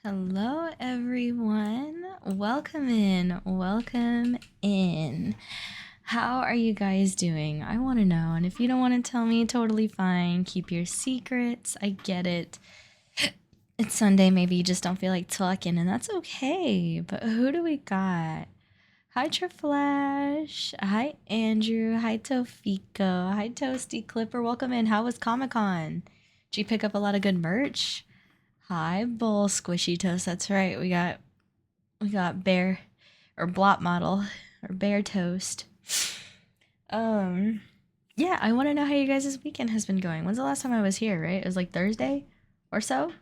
Hello, everyone. Welcome in. Welcome in. How are you guys doing? I want to know. And if you don't want to tell me, totally fine. Keep your secrets. I get it. It's Sunday. Maybe you just don't feel like talking, and that's okay. But who do we got? Hi, Triflash. Hi, Andrew. Hi, Tofiko. Hi, Toasty Clipper. Welcome in. How was Comic Con? Did you pick up a lot of good merch? Hi, Bull Squishy Toast. That's right. We got bear or blot model or bear toast. Um yeah, I want to know how you guys' weekend has been going. When's the last time I was here, right? It was like Thursday or so?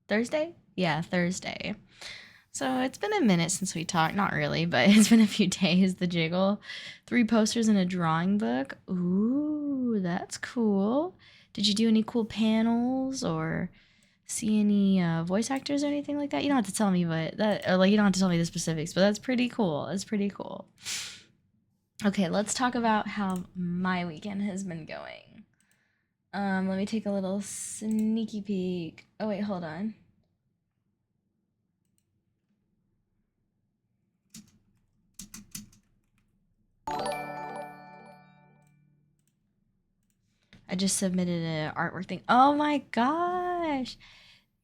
Thursday? Yeah, Thursday. So it's been a minute since we talked. Not really, but it's been a few days. The jiggle. 3 posters and a drawing book. Ooh, that's cool. Did you do any cool panels or see any voice actors or anything like that? You don't have to tell me, but that or like you don't have to tell me the specifics, but that's pretty cool. That's pretty cool. Okay, let's talk about how my weekend has been going. Let me take a little sneaky peek. Oh wait, hold on. I just submitted an artwork thing. Oh my gosh.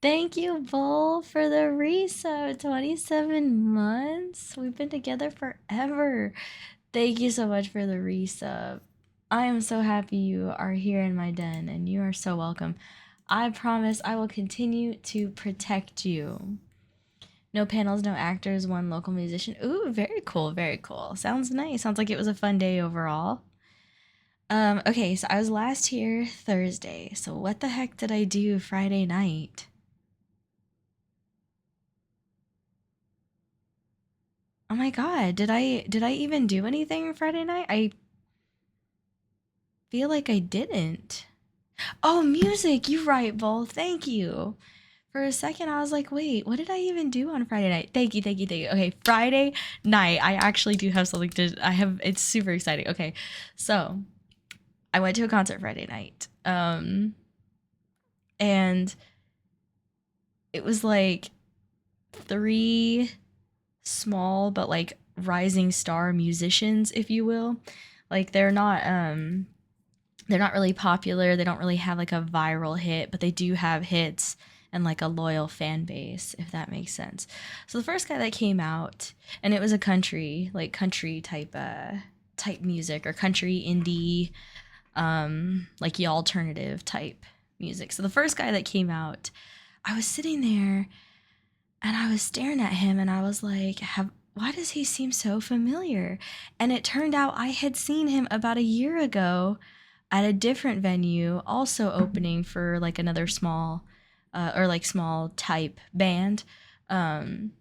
Thank you, Bull, for the resub. 27 months. We've been together forever. Thank you so much for the resub. I am so happy you are here in my den, and you are so welcome. I promise I will continue to protect you. No panels, no actors, one local musician. Ooh, very cool, very cool. Sounds nice. Sounds like it was a fun day overall. Okay, so I was last here Thursday. So what the heck did I do Friday night? Oh my god, did I even do anything Friday night? I feel like I didn't. Oh, music. You're right, Bull. Thank you. For a second, I was like, wait, what did I even do on Friday night? Thank you, thank you, thank you. Okay, Friday night, I actually do have something to, it's super exciting. Okay, so I went to a concert Friday night. And it was like 3 small but like rising star musicians, if you will. Like they're not really popular. They don't really have like a viral hit, but they do have hits and like a loyal fan base, if that makes sense. So the first guy that came out, and it was a country type music or country indie, like the alternative type music. So the first guy that came out, I was sitting there and I was staring at him and I was like, have why does he seem so familiar? And it turned out I had seen him about a year ago at a different venue, also opening for like another small or like small type band. Um,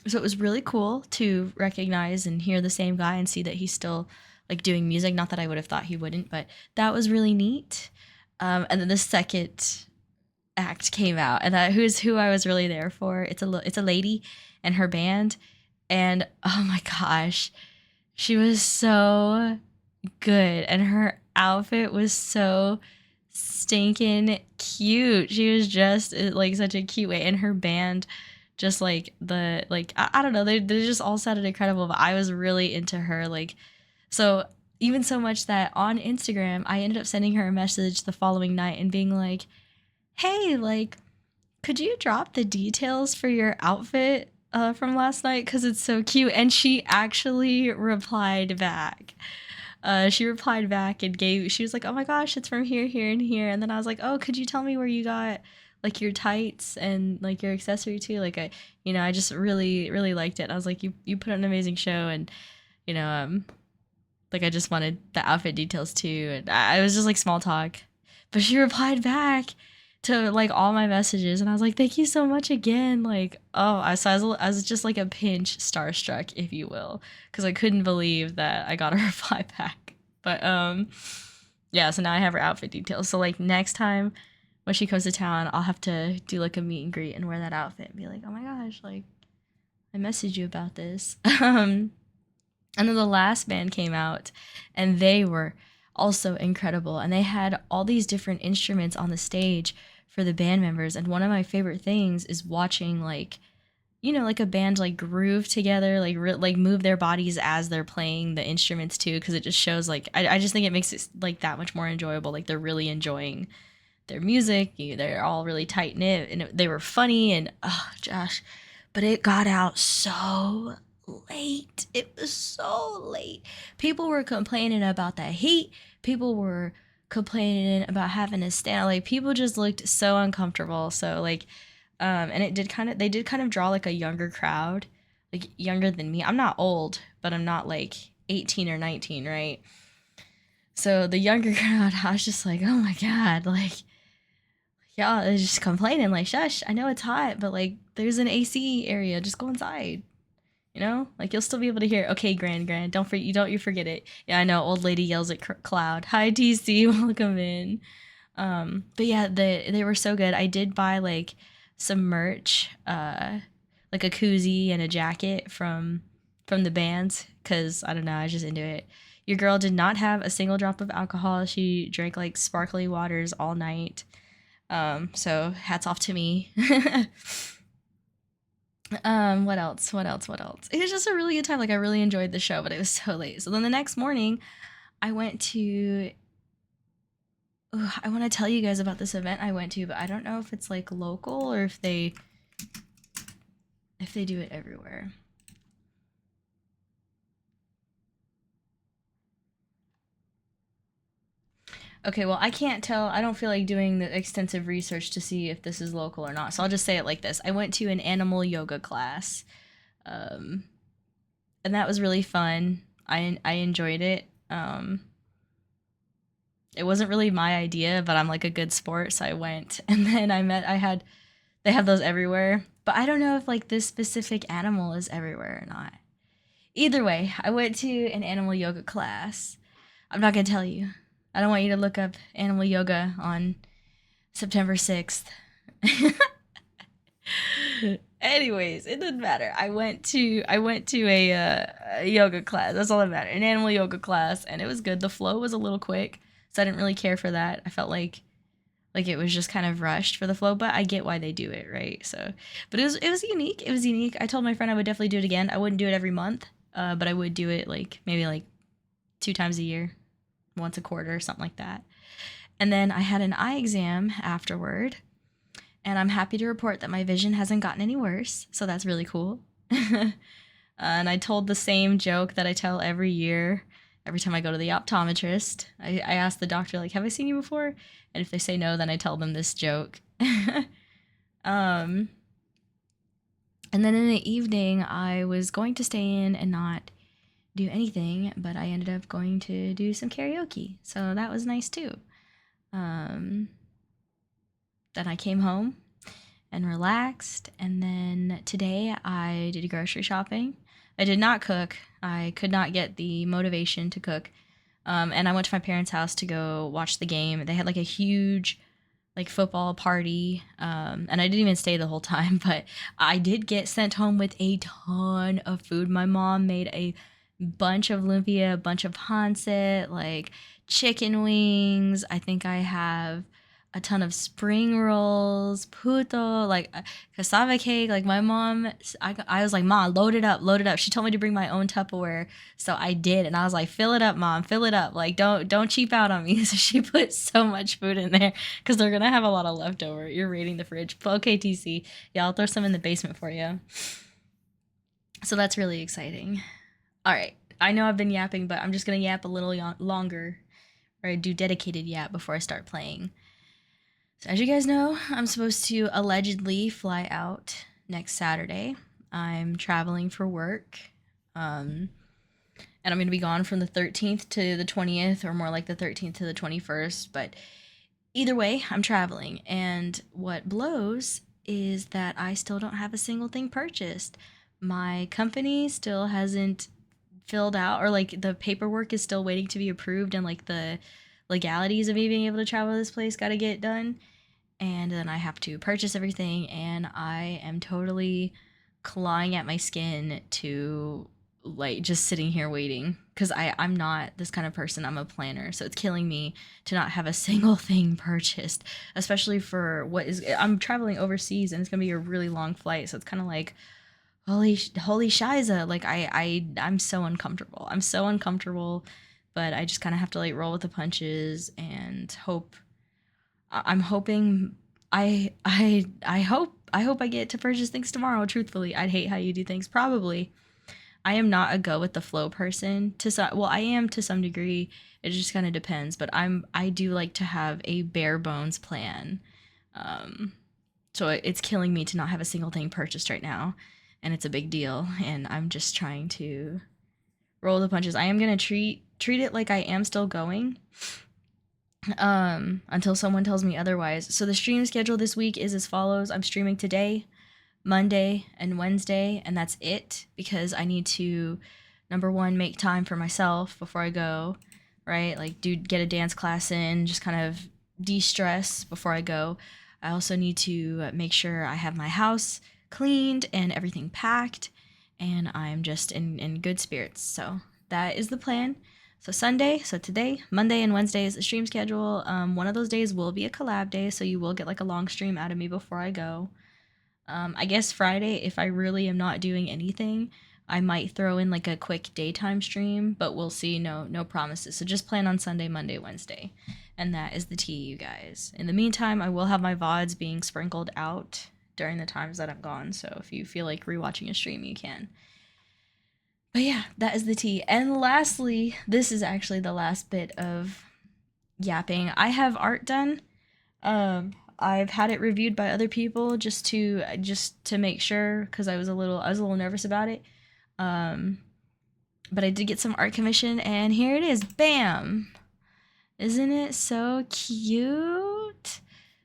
so it was really cool to recognize and hear the same guy and see that he's still like doing music. Not that I would have thought he wouldn't, but that was really neat. And then the second act came out, and who's who I was really there for. It's a lady and her band, and oh my gosh, she was so good, and her outfit was so stinking cute. She was just like such a cute way, and her band, just like the like I don't know, they just all sounded incredible. But I was really into her, like so. Even so much that on Instagram, I ended up sending her a message the following night and being like, hey, like, could you drop the details for your outfit from last night? Because it's so cute. And she actually replied back. She replied back and she was like, oh my gosh, it's from here, here, and here. And then I was like, oh, could you tell me where you got like your tights and like your accessory too? Like, I just really, really liked it. And I was like, you put on an amazing show. And, you know, like I just wanted the outfit details too. And I was just like small talk. But she replied back to like all my messages, and I was like, thank you so much again. Like, oh, I was just like a pinch starstruck, if you will, because I couldn't believe that I got a reply back. But yeah, so now I have her outfit details. So like next time when she comes to town, I'll have to do like a meet and greet and wear that outfit and be like, oh my gosh, like I messaged you about this. And then the last band came out, and they were also incredible. And they had all these different instruments on the stage for the band members. And one of my favorite things is watching like like a band like groove together, like like move their bodies as they're playing the instruments too, because it just shows like I just think it makes it like that much more enjoyable. Like they're really enjoying their music. They're all really tight knit, and they were funny. And oh, Josh, but it got out so late. It was so late. People were complaining about the heat. People were complaining about having to stand. Like people just looked so uncomfortable. So like, and they did kind of draw like a younger crowd, like younger than me. I'm not old, but I'm not like 18 or 19, right? So the younger crowd, I was just like, oh my god, like y'all is just complaining like, shush, I know it's hot, but like there's an AC area, just go inside. Like you'll still be able to hear. Okay, Grand, don't you forget it. Yeah, I know. Old lady yells at Cloud. Hi, TC, welcome in. But yeah, they were so good. I did buy like some merch, like a koozie and a jacket from the bands, because I don't know, I was just into it. Your girl did not have a single drop of alcohol. She drank like sparkly waters all night. So hats off to me. What else? What else? What else? It was just a really good time. Like I really enjoyed the show, but it was so late. So then the next morning, I went to. Ugh, I want to tell you guys about this event I went to, but I don't know if it's like local or if they do it everywhere. Okay, well, I can't tell. I don't feel like doing the extensive research to see if this is local or not. So I'll just say it like this. I went to an animal yoga class. Um, and that was really fun. I enjoyed it. It wasn't really my idea, but I'm like a good sport, so I went. And then they have those everywhere, but I don't know if like this specific animal is everywhere or not. Either way, I went to an animal yoga class. I'm not gonna tell you. I don't want you to look up animal yoga on September 6th. Anyways, it doesn't matter. I went to a yoga class. That's all that mattered. An animal yoga class, and it was good. The flow was a little quick, so I didn't really care for that. I felt like it was just kind of rushed for the flow, but I get why they do it, right? So, but it was unique. It was unique. I told my friend I would definitely do it again. I wouldn't do it every month, but I would do it like maybe like 2 times a year, once a quarter, something like that. And then I had an eye exam afterward, and I'm happy to report that my vision hasn't gotten any worse. So that's really cool. And I told the same joke that I tell every year, every time I go to the optometrist. I ask the doctor, like, have I seen you before? And if they say no, then I tell them this joke. um, and then in the evening, I was going to stay in and not do anything, but I ended up going to do some karaoke. So that was nice too. Um, then I came home and relaxed. And then today I did grocery shopping. I did not cook. I could not get the motivation to cook. And I went to my parents' house to go watch the game. They had like a huge like football party. And I didn't even stay the whole time, but I did get sent home with a ton of food. My mom made a bunch of lumpia, a bunch of Hanset, like chicken wings. I think I have a ton of spring rolls, puto, like cassava cake. Like my mom, I was like, Ma, load it up, load it up. She told me to bring my own Tupperware, so I did, and I was like, fill it up, Mom, fill it up. Like don't cheap out on me. So she put so much food in there because they're gonna have a lot of leftover. You're raiding the fridge. But okay, TC, yeah, I'll throw some in the basement for you. So that's really exciting. All right, I know I've been yapping, but I'm just gonna yap a little longer, or I do dedicated yap before I start playing. So as you guys know, I'm supposed to allegedly fly out next Saturday. I'm traveling for work. And I'm going to be gone from the 13th to the 20th, or more like the 13th to the 21st. But either way, I'm traveling. And what blows is that I still don't have a single thing purchased. My company still hasn't filled out, or like the paperwork is still waiting to be approved, and like the legalities of me being able to travel to this place got to get done. And then I have to purchase everything, and I am totally clawing at my skin to like just sitting here waiting, because I'm not this kind of person. I'm a planner, so it's killing me to not have a single thing purchased, especially for I'm traveling overseas, and it's gonna be a really long flight, so it's kind of like, holy shiza, like I'm so uncomfortable. I'm so uncomfortable, but I just kind of have to like roll with the punches and hope. I'm hoping I hope I get to purchase things tomorrow. Truthfully, I'd hate how you do things. Probably, I am not a go with the flow person. To some, well, I am to some degree. It just kind of depends. But I do like to have a bare bones plan. Um, so it's killing me to not have a single thing purchased right now, and it's a big deal. And I'm just trying to roll the punches. I am gonna treat it like I am still going, until someone tells me otherwise. So the stream schedule this week is as follows. I'm streaming today, Monday, and Wednesday, and that's it, because I need to, number one, make time for myself before I go, right? Like, get a dance class in, just kind of de-stress before I go. I also need to make sure I have my house cleaned and everything packed, and I'm just in good spirits. So that is the plan. So so today, Monday and Wednesday is the stream schedule. One of those days will be a collab day, so you will get like a long stream out of me before I go. I guess Friday, if I really am not doing anything, I might throw in like a quick daytime stream, but we'll see. No promises. So just plan on Sunday, Monday, Wednesday, and that is the tea, you guys. In the meantime, I will have my VODs being sprinkled out during the times that I'm gone. So if you feel like rewatching a stream, you can. But yeah, that is the tea. And lastly, this is actually the last bit of yapping. I have art done. I've had it reviewed by other people just to make sure, because I was a little nervous about it. Um, but I did get some art commission, and here it is. Bam! Isn't it so cute?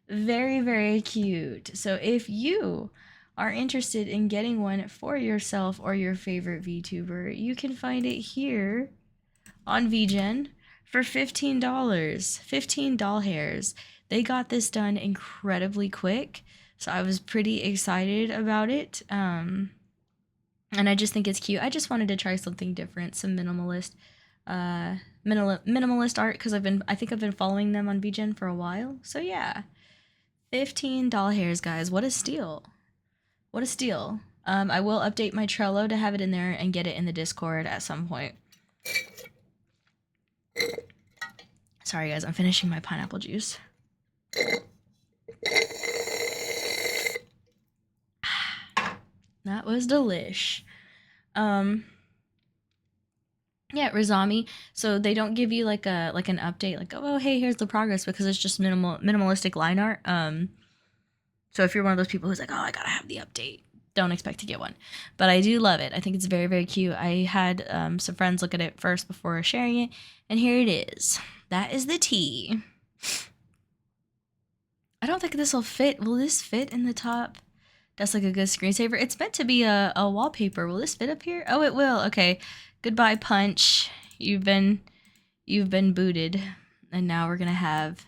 Very, very cute. So if you are interested in getting one for yourself or your favorite VTuber, you can find it here on VGen for $15. 15 doll hairs. They got this done incredibly quick, so I was pretty excited about it. And I just think it's cute. I just wanted to try something different, some minimalist art, because I think I've been following them on VGen for a while. So yeah, 15 doll hairs, guys. What a steal! What a steal! I will update my Trello to have it in there and get it in the Discord at some point. Sorry, guys. I'm finishing my pineapple juice. That was delish. Yeah, Rizami. So they don't give you like an update, like, oh hey, here's the progress, because it's just minimalistic line art. So if you're one of those people who's like, oh, I gotta have the update, don't expect to get one. But I do love it. I think it's very, very cute. I had some friends look at it first before sharing it, and here it is. That is the tea. I don't think this will fit. Will this fit in the top? That's like a good screensaver. It's meant to be a wallpaper. Will this fit up here? Oh, it will. Okay. Goodbye, Punch. You've been booted. And now we're gonna have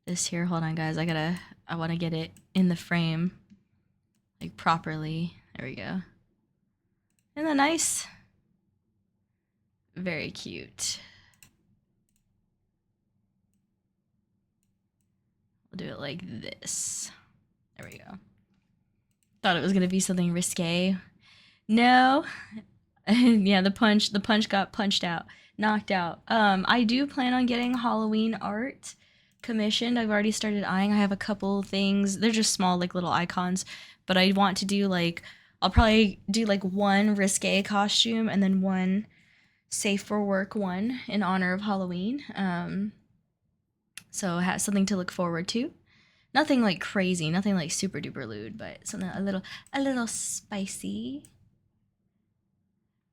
this here. Hold on, guys. I want to get it in the frame, like, properly. There we go. Isn't that nice? Very cute. We'll do it like this. There we go. Thought it was gonna be something risque. No. Yeah, the punch got knocked out. I do plan on getting Halloween art commissioned. I've already started eyeing. I have a couple things. They're just small, like, little icons, but I want to do, like, I'll probably do like one risque costume and then one safe for work one in honor of Halloween. So have something to look forward to. Nothing like crazy, nothing like super duper lewd, but something a little spicy.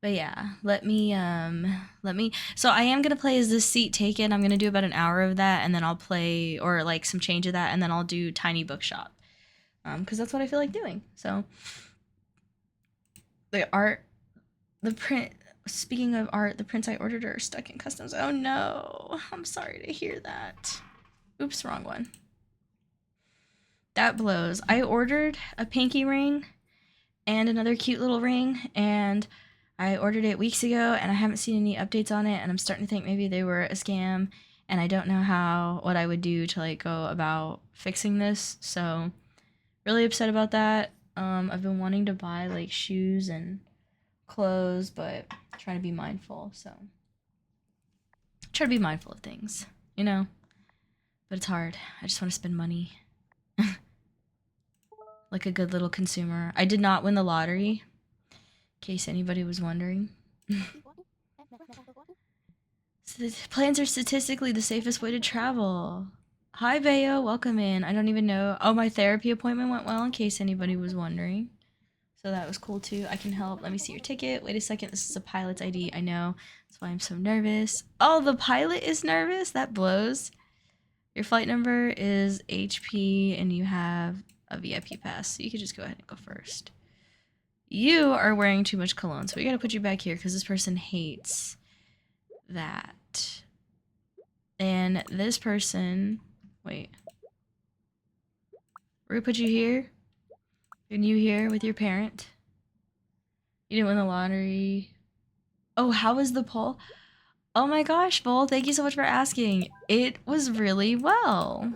But yeah, let me, so I am gonna play Is This Seat Taken? I'm gonna do about an hour of that, and then I'll play, or like some change of that, and then I'll do Tiny Bookshop. Because that's what I feel like doing. So, the art, the print, speaking of art, the prints I ordered are stuck in customs. Oh no, I'm sorry to hear that. Oops, wrong one. That blows. I ordered a pinky ring and another cute little ring, and I ordered it weeks ago, and I haven't seen any updates on it, and I'm starting to think maybe they were a scam, and I don't know what I would do to, like, go about fixing this. So really upset about that. I've been wanting to buy like shoes and clothes, but trying to be mindful. So try to be mindful of things, you know. But it's hard. I just want to spend money like a good little consumer. I did not win the lottery, in case anybody was wondering. So planes are statistically the safest way to travel. Hi, Bayo. Welcome in. I don't even know. Oh, my therapy appointment went well, in case anybody was wondering. So that was cool, too. I can help. Let me see your ticket. Wait a second. This is a pilot's ID. I know. That's why I'm so nervous. Oh, the pilot is nervous? That blows. Your flight number is HP, and you have a VIP pass. So you could just go ahead and go first. You are wearing too much cologne, so we gotta put you back here because this person hates that. And this person, wait, we're gonna put you here, and you here with your parent. You didn't win the lottery. Oh, how was the poll? Oh my gosh, Bull, thank you so much for asking. It was really well.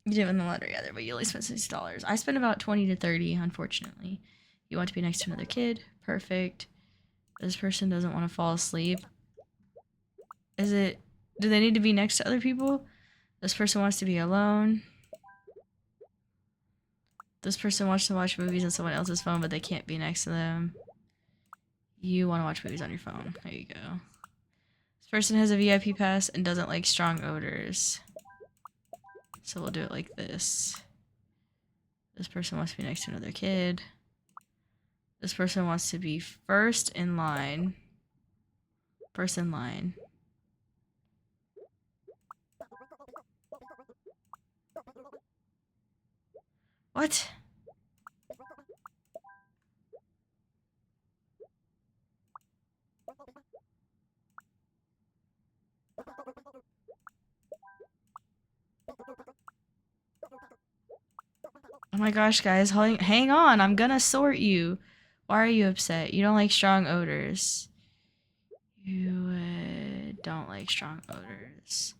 You didn't win the lottery either, but you only spent $60. I spent about 20 to 30, unfortunately. You want to be next to another kid? Perfect. This person doesn't want to fall asleep. Is it... Do they need to be next to other people? This person wants to be alone. This person wants to watch movies on someone else's phone, but they can't be next to them. You want to watch movies on your phone. There you go. This person has a VIP pass and doesn't like strong odors. So we'll do it like this. This person wants to be next to another kid. This person wants to be first in line. First in line. What? Oh my gosh, guys, hang on. I'm gonna sort you. Why are you upset? You don't like strong odors. You don't like strong odors.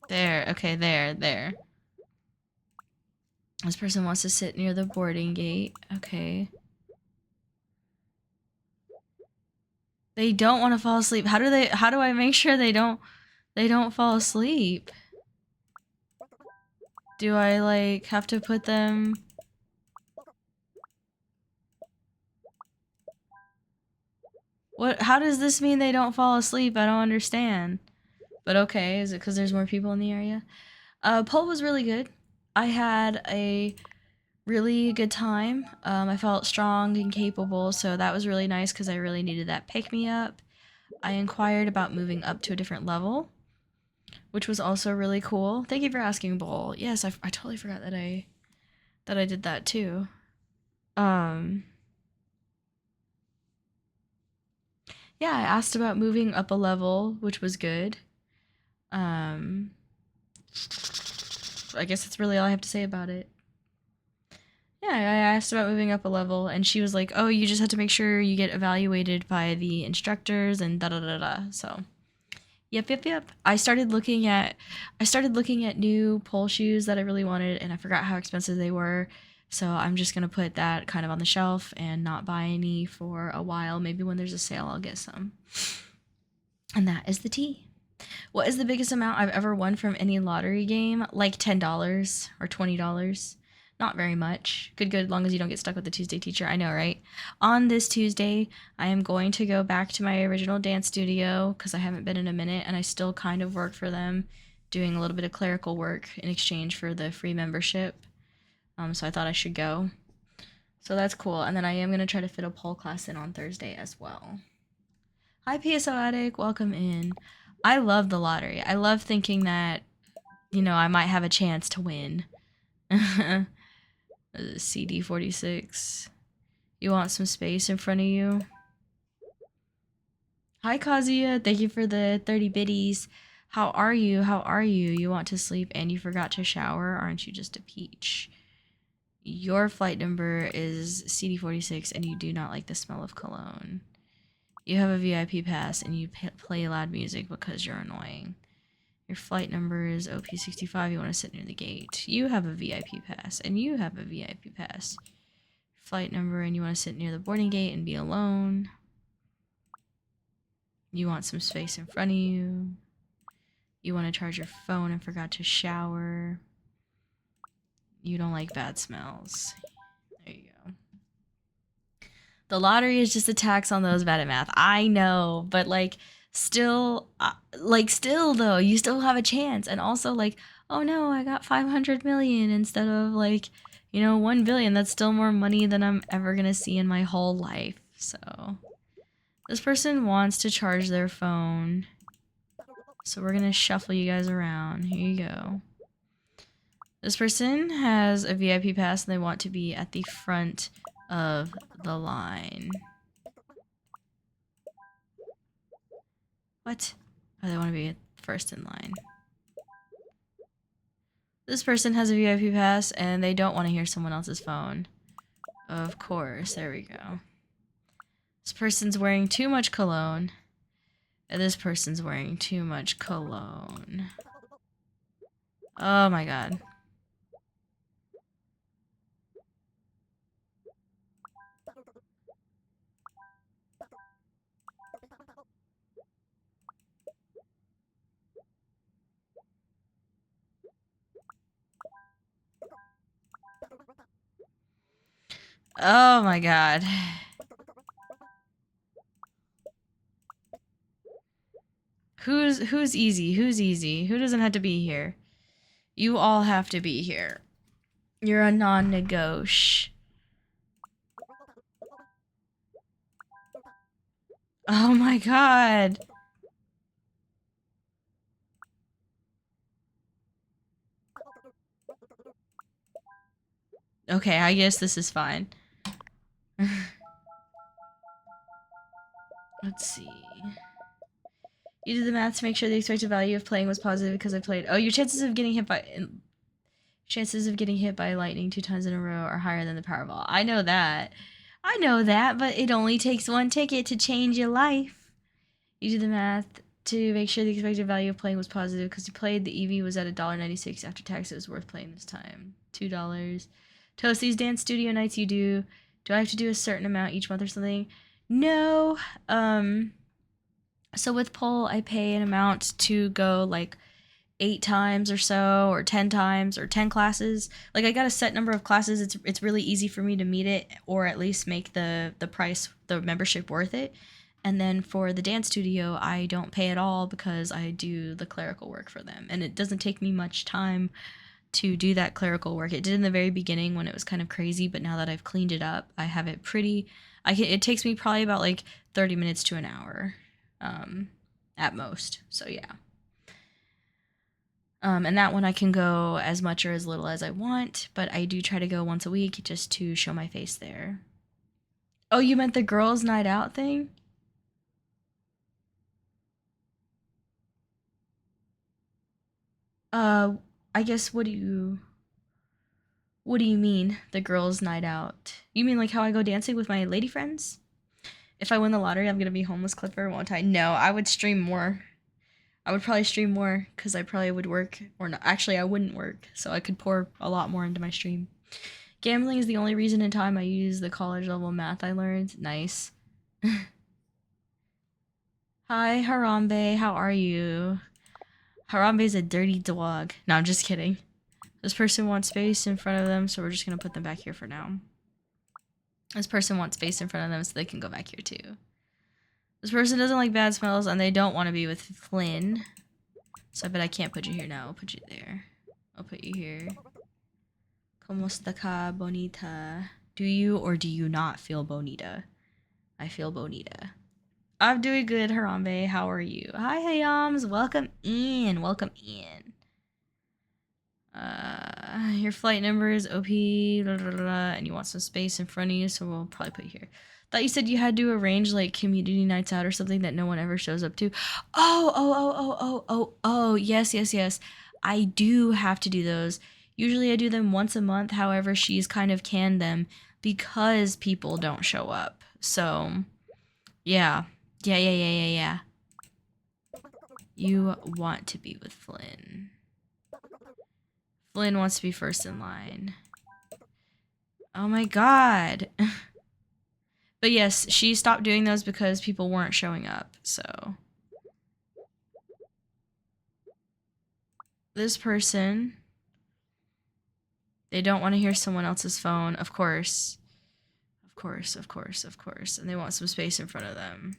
There. Okay, there. This person wants to sit near the boarding gate. Okay. They don't want to fall asleep. How do I make sure they don't fall asleep? Do I like have to put them... What? How does this mean they don't fall asleep? I don't understand. But okay, is it because there's more people in the area? Poll was really good. I had a really good time. I felt strong and capable, so that was really nice because I really needed that pick-me-up. I inquired about moving up to a different level, which was also really cool. Thank you for asking, Bull. Yes, I totally forgot that I did that too. Yeah, I asked about moving up a level, which was good. I guess that's really all I have to say about it. Yeah, I asked about moving up a level, and she was like, "Oh, you just have to make sure you get evaluated by the instructors and da da da da." So, yep. I started looking at new pole shoes that I really wanted, and I forgot how expensive they were. So I'm just gonna put that kind of on the shelf and not buy any for a while. Maybe when there's a sale, I'll get some. And that is the tea. What is the biggest amount I've ever won from any lottery game? Like $10 or $20. Not very much. Good, long as you don't get stuck with the Tuesday teacher. I know, right? On this Tuesday, I am going to go back to my original dance studio because I haven't been in a minute, and I still kind of work for them, doing a little bit of clerical work in exchange for the free membership. So I thought I should go. So that's cool. And then I am going to try to fit a pole class in on Thursday as well. Hi, PSO Addict. Welcome in. I love the lottery. I love thinking that, you know, I might have a chance to win. CD46. You want some space in front of you? Hi, Kazuya. Thank you for the 30 biddies. How are you? You want to sleep and you forgot to shower? Aren't you just a peach? Your flight number is CD46 and you do not like the smell of cologne. You have a VIP pass and you play loud music because you're annoying. Your flight number is OP65. You want to sit near the gate. You have a VIP pass and you have a VIP pass. Flight number and you want to sit near the boarding gate and be alone. You want some space in front of you. You want to charge your phone and forgot to shower. You don't like bad smells. There you go. The lottery is just a tax on those bad at math. I know, but like still though, you still have a chance. And also like, oh no, I got 500 million instead of like, 1 billion. That's still more money than I'm ever gonna see in my whole life. So this person wants to charge their phone. So we're gonna shuffle you guys around. Here you go. This person has a VIP pass and they want to be at the front of the line. What? Oh, they want to be first in line. This person has a VIP pass and they don't want to hear someone else's phone. Of course, there we go. This person's wearing too much cologne. And this person's wearing too much cologne. Oh my god. Oh my god. Who's easy? Who's easy? Who doesn't have to be here? You all have to be here. You're a non-negotiable. Oh my god. Okay, I guess this is fine. Let's see. You did the math to make sure the expected value of playing was positive because I played. Oh, your chances of getting hit by lightning 2 times in a row are higher than the Powerball. I know that. I know that, but it only takes 1 ticket to change your life. You did the math to make sure the expected value of playing was positive because you played. The EV was at $1.96 after tax. It was worth playing this time. $2. Toast, these dance studio nights you do. Do I have to do a certain amount each month or something? No. So with Pole, I pay an amount to go like 8 times or so, or 10 times, or 10 classes. Like I got a set number of classes. It's really easy for me to meet it, or at least make the price, the membership worth it. And then for the dance studio, I don't pay at all because I do the clerical work for them. And it doesn't take me much time to do that clerical work. It did in the very beginning when it was kind of crazy, but now that I've cleaned it up, I have it pretty... it takes me probably about like 30 minutes to an hour at most. So yeah. And that one I can go as much or as little as I want, but I do try to go once a week just to show my face there. Oh, you meant the girls' night out thing? I guess what do you mean, the girls' night out? You mean like how I go dancing with my lady friends? If I win the lottery, I'm gonna be homeless Clipper, won't I? No, I would stream more. I would probably stream more because I probably would work, or not. Actually, I wouldn't work, so I could pour a lot more into my stream. Gambling is the only reason in time I use the college level math I learned. Nice. Hi, Harambe. How are you? Harambe's a dirty dog. No, I'm just kidding. This person wants space in front of them, so we're just gonna put them back here for now. This person wants space in front of them so they can go back here too. This person doesn't like bad smells and they don't want to be with Flynn. So I bet I can't put you here now. I'll put you there. I'll put you here. ¿Cómo está ka, bonita? Do you or do you not feel bonita? I feel bonita. I'm doing good, Harambe. How are you? Hi, Hayams. Welcome in. Welcome in. Your flight number is OP, blah, blah, blah, and you want some space in front of you, so we'll probably put here. Thought you said you had to arrange like community nights out or something that no one ever shows up to. Oh, yes. I do have to do those. Usually I do them once a month. However, she's kind of canned them because people don't show up. So, yeah. Yeah. You want to be with Flynn. Flynn wants to be first in line. Oh my god. But yes, she stopped doing those because people weren't showing up, so. This person, they don't want to hear someone else's phone, of course. Of course. And they want some space in front of them.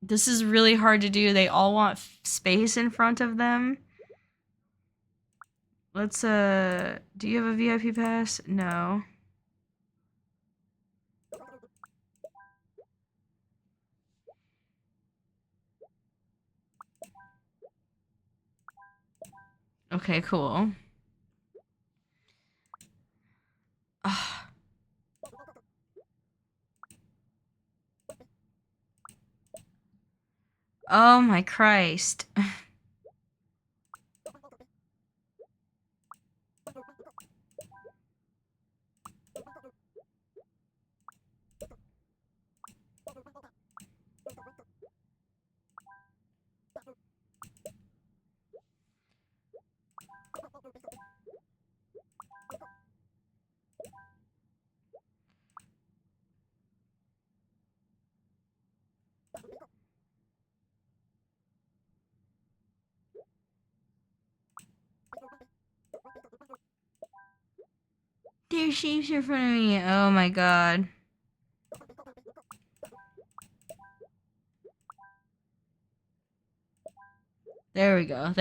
This is really hard to do. They all want space in front of them. Let's, do you have a VIP pass? No. Okay, cool. Ugh. Oh my Christ. There's sheep in front of me. Oh my god. There we go.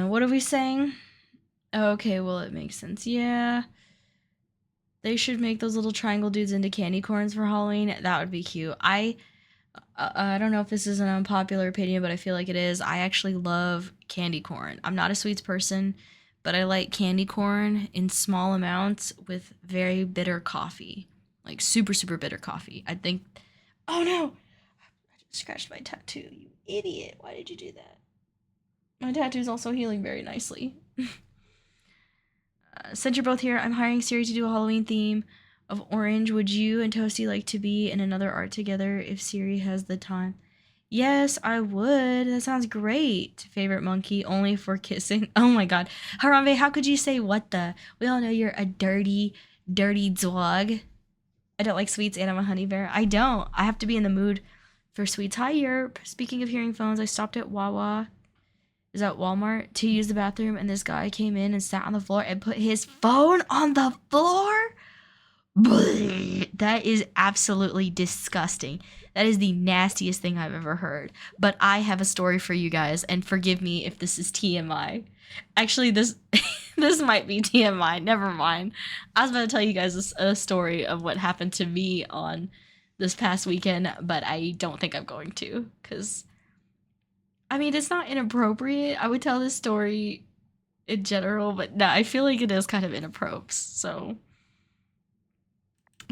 What are we saying? Okay, well, it makes sense. Yeah. They should make those little triangle dudes into candy corns for Halloween. That would be cute. I don't know if this is an unpopular opinion, but I feel like it is. I actually love candy corn. I'm not a sweets person, but I like candy corn in small amounts with very bitter coffee. Like super, super bitter coffee. I think. Oh no! I just scratched my tattoo, you idiot. Why did you do that? My tattoo's also healing very nicely. Since you're both here, I'm hiring Siri to do a Halloween theme of orange. Would you and Toasty like to be in another art together if Siri has the time? Yes, I would. That sounds great. Favorite monkey, only for kissing. Oh my god. Harambe, how could you say what the? We all know you're a dirty, dirty dog. I don't like sweets and I'm a honey bear. I don't. I have to be in the mood for sweets. Hi, Yerp. Speaking of hearing phones, I stopped at Wawa. Is at Walmart to use the bathroom, and this guy came in and sat on the floor and put his phone on the floor. Blech. That is absolutely disgusting. That is the nastiest thing I've ever heard. But I have a story for you guys, and forgive me if this is TMI. Actually, this this might be TMI. Never mind. I was about to tell you guys a story of what happened to me on this past weekend, but I don't think I'm going to, because I mean, it's not inappropriate. I would tell this story in general, but no, I feel like it is kind of inappropriate. So,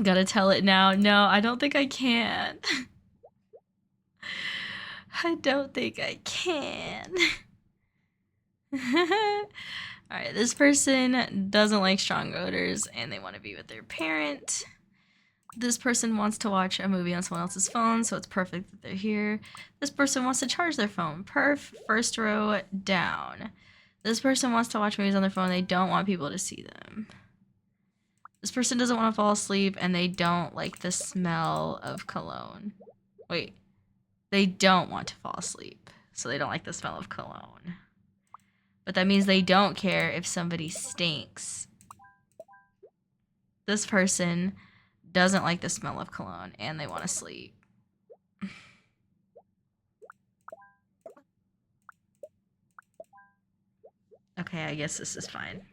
gotta tell it now. No, I don't think I can. I don't think I can. Alright, this person doesn't like strong odors and they want to be with their parent. This person wants to watch a movie on someone else's phone, so it's perfect that they're here. This person wants to charge their phone. Perf, first row down. This person wants to watch movies on their phone. They don't want people to see them. This person doesn't want to fall asleep, and they don't like the smell of cologne. Wait. They don't want to fall asleep, so they don't like the smell of cologne. But that means they don't care if somebody stinks. This person doesn't like the smell of cologne, and they want to sleep. Okay, I guess this is fine.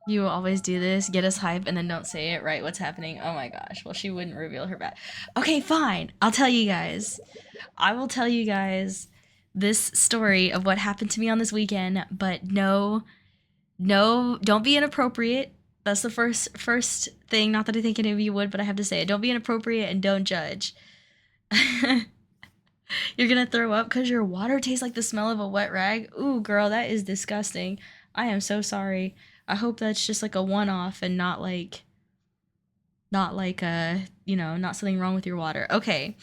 You always do this, get us hype, and then don't say it, right? What's happening? Oh my gosh. Well, she wouldn't reveal her bad. Okay, fine. I'll tell you guys. I will tell you guys this story of what happened to me on this weekend, but no, don't be inappropriate. That's the first thing. Not that I think any of you would, but I have to say it. Don't be inappropriate and don't judge. You're gonna throw up because your water tastes like the smell of a wet rag? Ooh, girl, that is disgusting. I am so sorry. I hope that's just like a one-off and not like not something wrong with your water. Okay.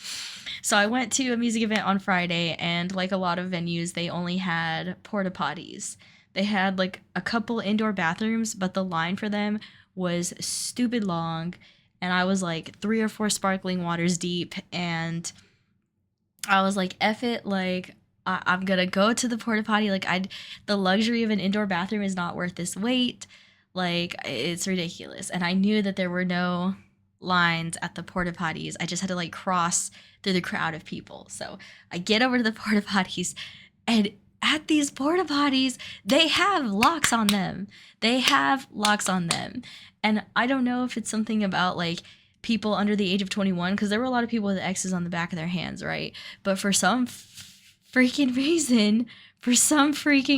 So I went to a music event on Friday, and like a lot of venues, they only had porta potties. They had like a couple indoor bathrooms, but the line for them was stupid long, and I was like 3 or 4 sparkling waters deep, and I was like, F it, like I'm gonna go to the porta potty. Like the luxury of an indoor bathroom is not worth this wait. Like it's ridiculous. And I knew that there were no lines at the porta potties. I just had to like cross through the crowd of people. So I get over to the porta potties, and at these porta potties, they have locks on them. They have locks on them. And I don't know if it's something about like people under the age of 21, because there were a lot of people with X's on the back of their hands, right? But for some freaking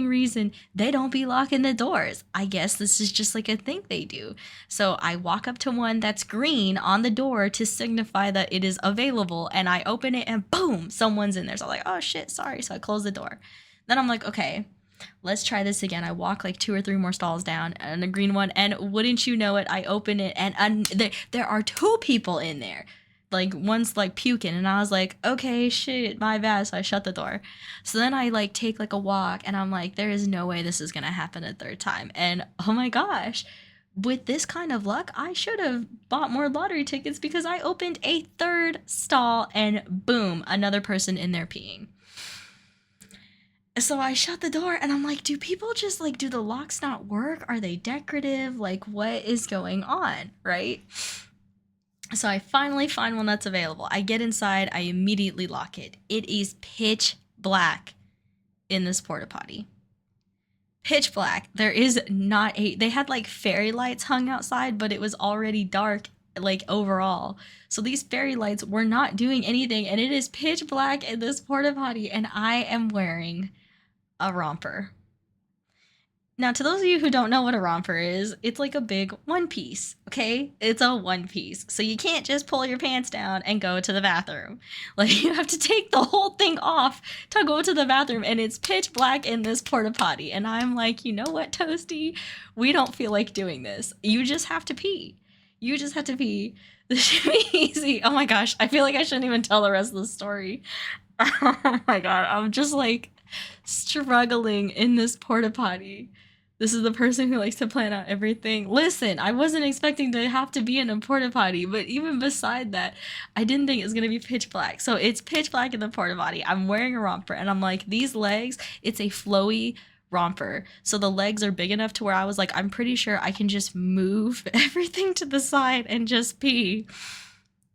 reason, they don't be locking the doors. I guess this is just like a thing they do. So I walk up to one that's green on the door to signify that it is available, and I open it, and boom, someone's in there. So I'm like, oh shit, sorry. So I close the door. Then I'm like, okay, let's try this again. I walk like 2 or 3 more stalls down, and a green one, and wouldn't you know it, I open it, and there are 2 people in there. Like one's like puking, and I was like, okay, shit, my bad. So I shut the door. So then I like take like a walk, and I'm like, there is no way this is gonna happen a 3rd time. And oh my gosh, with this kind of luck, I should have bought more lottery tickets, because I opened a 3rd stall, and boom, another person in there peeing. So I shut the door, and I'm like, do people just like, do the locks not work? Are they decorative? Like, what is going on, right? So I finally find one that's available. I get inside, I immediately lock it. It is pitch black in this porta potty. Pitch black. There is not they had like fairy lights hung outside, but it was already dark, like overall. So these fairy lights were not doing anything, and it is pitch black in this porta potty, and I am wearing a romper. Now, to those of you who don't know what a romper is, it's like a big one piece, okay? It's a one piece. So you can't just pull your pants down and go to the bathroom. Like, you have to take the whole thing off to go to the bathroom, and it's pitch black in this porta potty. And I'm like, you know what, Toasty? We don't feel like doing this. You just have to pee. You just have to pee. This should be easy. Oh my gosh, I feel like I shouldn't even tell the rest of the story. Oh my god, I'm just like struggling in this porta potty. This is the person who likes to plan out everything. Listen, I wasn't expecting to have to be in a porta potty, but even beside that, I didn't think it was going to be pitch black. So it's pitch black in the porta potty. I'm wearing a romper, and I'm like, these legs, it's a flowy romper. So the legs are big enough to where I was like, I'm pretty sure I can just move everything to the side and just pee.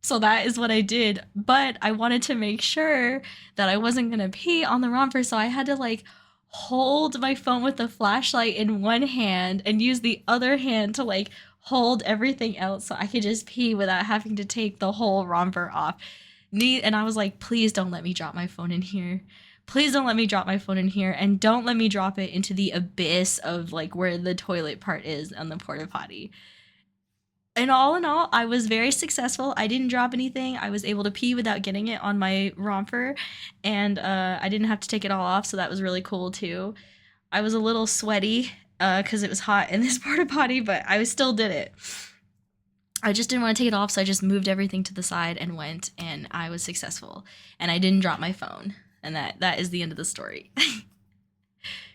So that is what I did. But I wanted to make sure that I wasn't going to pee on the romper. So I had to like hold my phone with the flashlight in one hand and use the other hand to like hold everything else so I could just pee without having to take the whole romper off. And I was like, please don't let me drop my phone in here. Please don't let me drop my phone in here, and don't let me drop it into the abyss of like where the toilet part is on the porta potty. And all in all, I was very successful. I didn't drop anything. I was able to pee without getting it on my romper, and I didn't have to take it all off, so that was really cool too. I was a little sweaty because it was hot in this porta potty, but I still did it. I just didn't want to take it off, so I just moved everything to the side and went, and I was successful. And I didn't drop my phone, and that is the end of the story.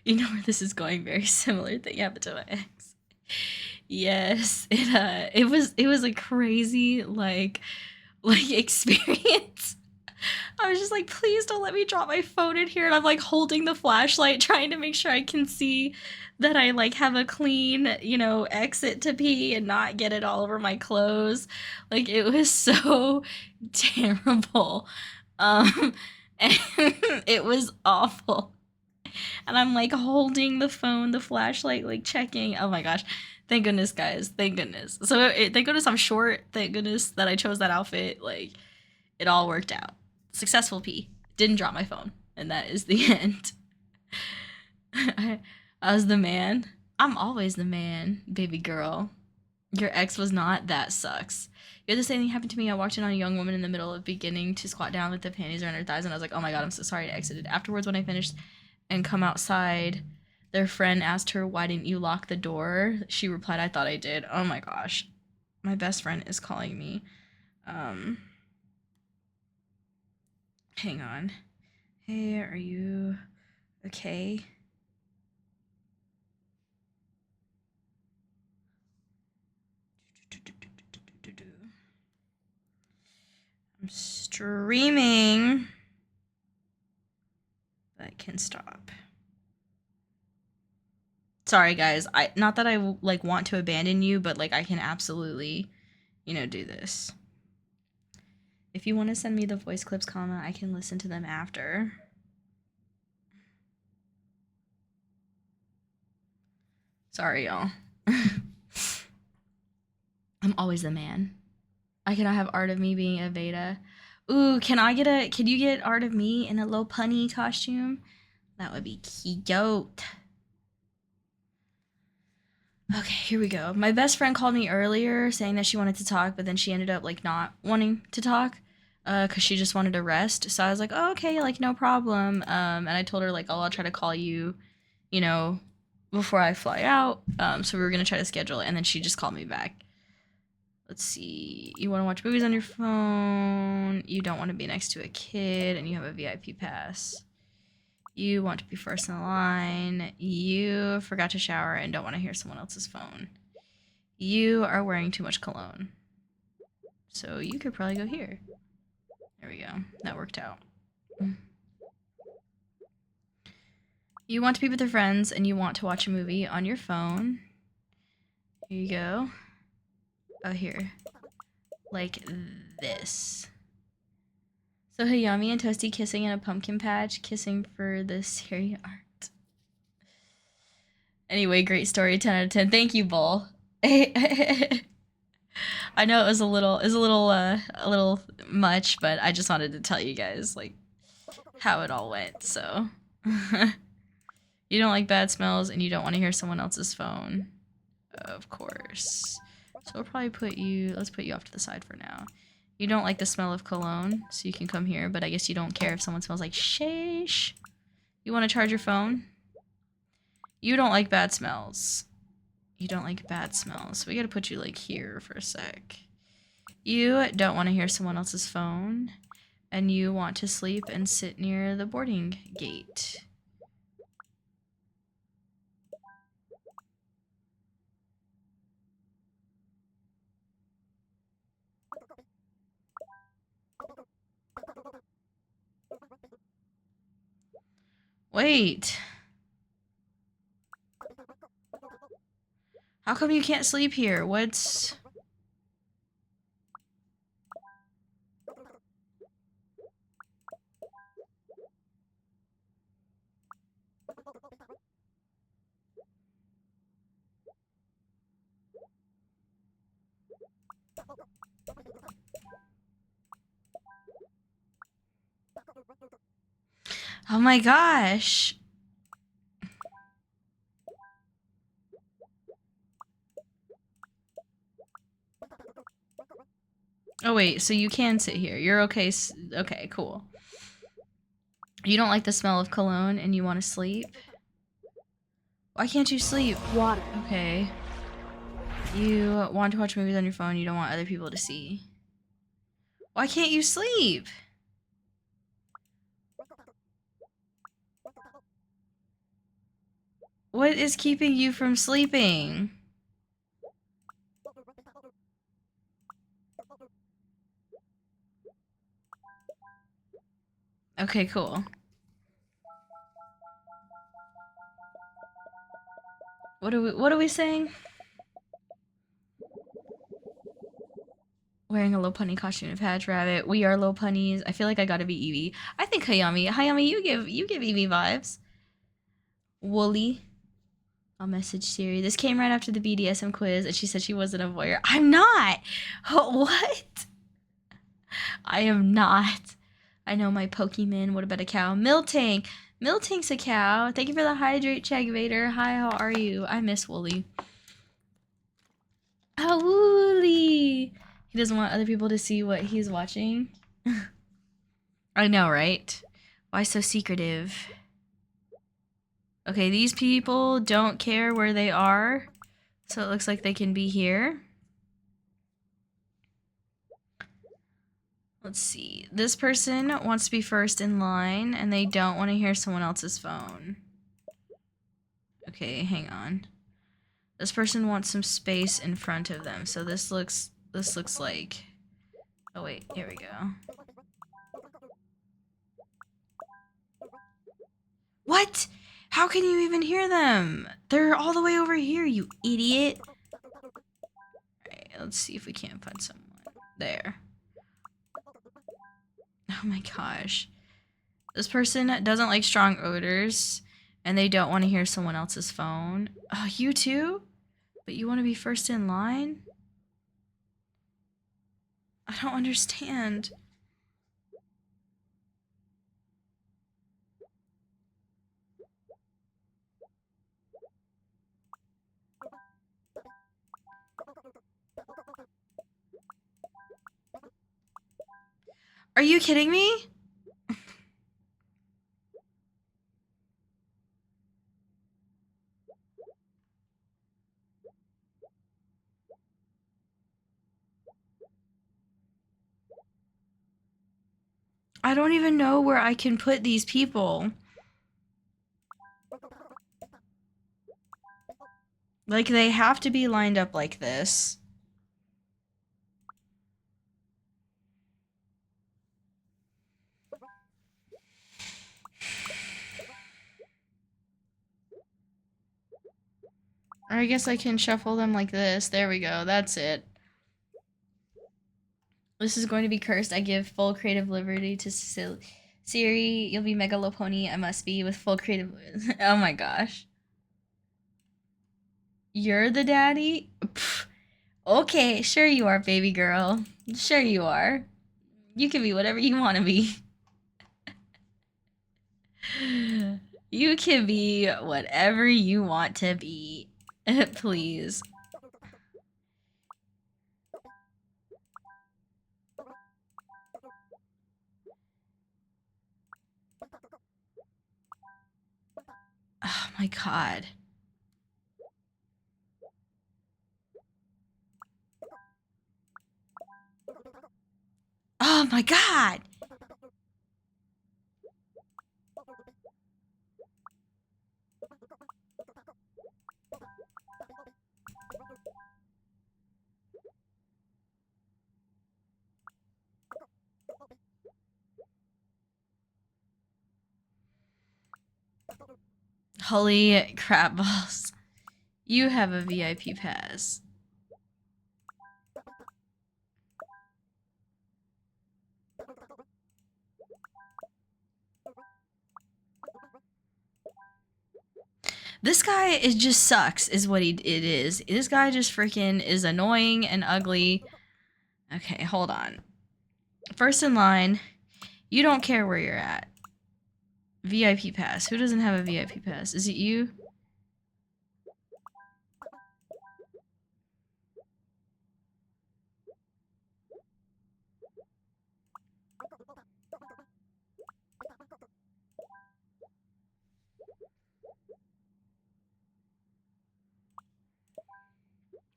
You know where this is going? Very similar thing happened to my ex. Yes, it was a crazy like experience. I was just like, please don't let me drop my phone in here, and I'm like holding the flashlight trying to make sure I can see that I like have a clean, exit to pee and not get it all over my clothes. Like it was so terrible. And it was awful. And I'm like holding the phone, the flashlight, like checking. Oh my gosh. Thank goodness, guys. Thank goodness. So thank goodness I'm short. Thank goodness that I chose that outfit. Like it all worked out. Successful pee. Didn't drop my phone. And that is the end. I was the man. I'm always the man, baby girl. Your ex was not. That sucks. You had the same thing happen to me. I walked in on a young woman in the middle of beginning to squat down with the panties around her thighs, and I was like, oh my god, I'm so sorry I exited. Afterwards, when I finished and come outside, their friend asked her, "Why didn't you lock the door?" She replied, "I thought I did." Oh my gosh. My best friend is calling me. Um, Hang on. Hey, are you okay? I'm streaming, but can stop. Sorry guys, I not that I like want to abandon you, but like I can absolutely, do this. If you want to send me the voice clips, I can listen to them after. Sorry, y'all. I'm always the man. I cannot have art of me being a beta. Ooh, can you get art of me in a low punny costume? That would be cute. Okay, here we go. My best friend called me earlier saying that she wanted to talk, but then she ended up like not wanting to talk because she just wanted to rest. So I was like, oh, okay, like no problem. And I told her like, oh, I'll try to call you, you know, before I fly out. So we were gonna try to schedule it, and then she just called me back. Let's see. You want to watch movies on your phone. You don't want to be next to a kid, and you have a VIP pass. You want to be first in the line. You forgot to shower and don't want to hear someone else's phone. You are wearing too much cologne. So you could probably go here. There we go. That worked out. You want to be with your friends and you want to watch a movie on your phone. Here you go. Oh, here. Like this. So Hayami and Toasty kissing in a pumpkin patch, kissing for the Siri art. Anyway, great story, 10 out of 10. Thank you, Bull. I know it was a little much, but I just wanted to tell you guys like how it all went. So you don't like bad smells and you don't want to hear someone else's phone, of course. So we'll probably let's put you off to the side for now. You don't like the smell of cologne, so you can come here, but I guess you don't care if someone smells like shish. You want to charge your phone? You don't like bad smells. You don't like bad smells. So we gotta put you like here for a sec. You don't want to hear someone else's phone. And you want to sleep and sit near the boarding gate. Wait. How come you can't sleep here? What's... Oh my gosh. Oh wait, so you can sit here. You're okay. Okay, cool. You don't like the smell of cologne and you want to sleep? Why can't you sleep? Water. Okay. You want to watch movies on your phone. You don't want other people to see. Why can't you sleep? What is keeping you from sleeping? Okay, cool. What are we saying? Wearing a low punny costume of Patch Rabbit. We are low punnies. I feel like I gotta be Eevee. I think Hayami, you give Eevee vibes. Wooly. I'll message Siri. This came right after the BDSM quiz, and she said she wasn't a voyeur. I'm not. What? I am not. I know my Pokemon. What about a cow? Miltank. Miltank's a cow. Thank you for the hydrate check, Vader. Hi, how are you? I miss Wooly. Oh, Wooly. He doesn't want other people to see what he's watching. I know, right? Why so secretive? Okay, these people don't care where they are, so it looks like they can be here. Let's see. This person wants to be first in line, and they don't want to hear someone else's phone. Okay, hang on. This person wants some space in front of them, so this looks like... Oh wait, here we go. What? How can you even hear them? They're all the way over here, you idiot. Alright, let's see if we can't find someone. There. Oh my gosh. This person doesn't like strong odors, and they don't want to hear someone else's phone. Oh, you too? But you want to be first in line? I don't understand. Are you kidding me? I don't even know where I can put these people. Like, they have to be lined up like this. Or I guess I can shuffle them like this. There we go. That's it. This is going to be cursed. I give full creative liberty to Siri. You'll be Megalopony. I must be with full creative... Oh my gosh. You're the daddy? Pff. Okay, sure you are, baby girl. Sure you are. You can be whatever you want to be. You can be whatever you want to be. Please. Oh my god. Oh my god! Holy crap balls. You have a VIP pass. This guy is just sucks, is what it is. This guy just freaking is annoying and ugly. Okay, hold on. First in line, you don't care where you're at. VIP pass. Who doesn't have a VIP pass? Is it you?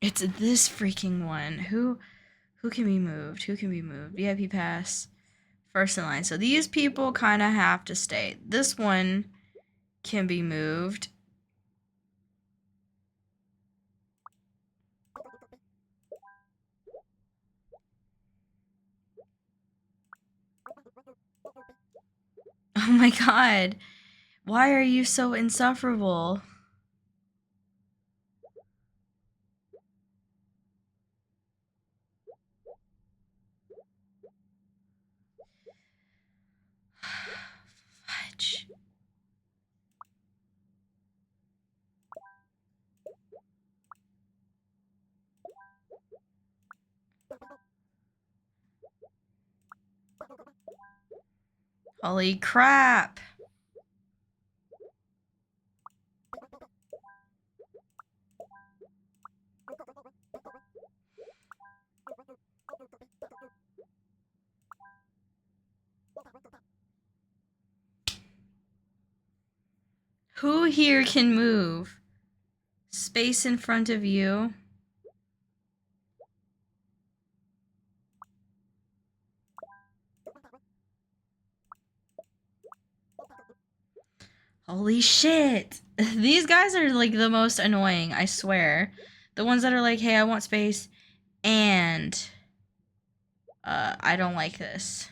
It's this freaking one. Who can be moved? Who can be moved? VIP pass. First in line. So these people kind of have to stay. This one can be moved. Oh my god. Why are you so insufferable? Fudge. Holy crap. Who here can move? Space in front of you. Holy shit. These guys are like the most annoying, I swear. The ones that are like, hey, I want space, and I don't like this.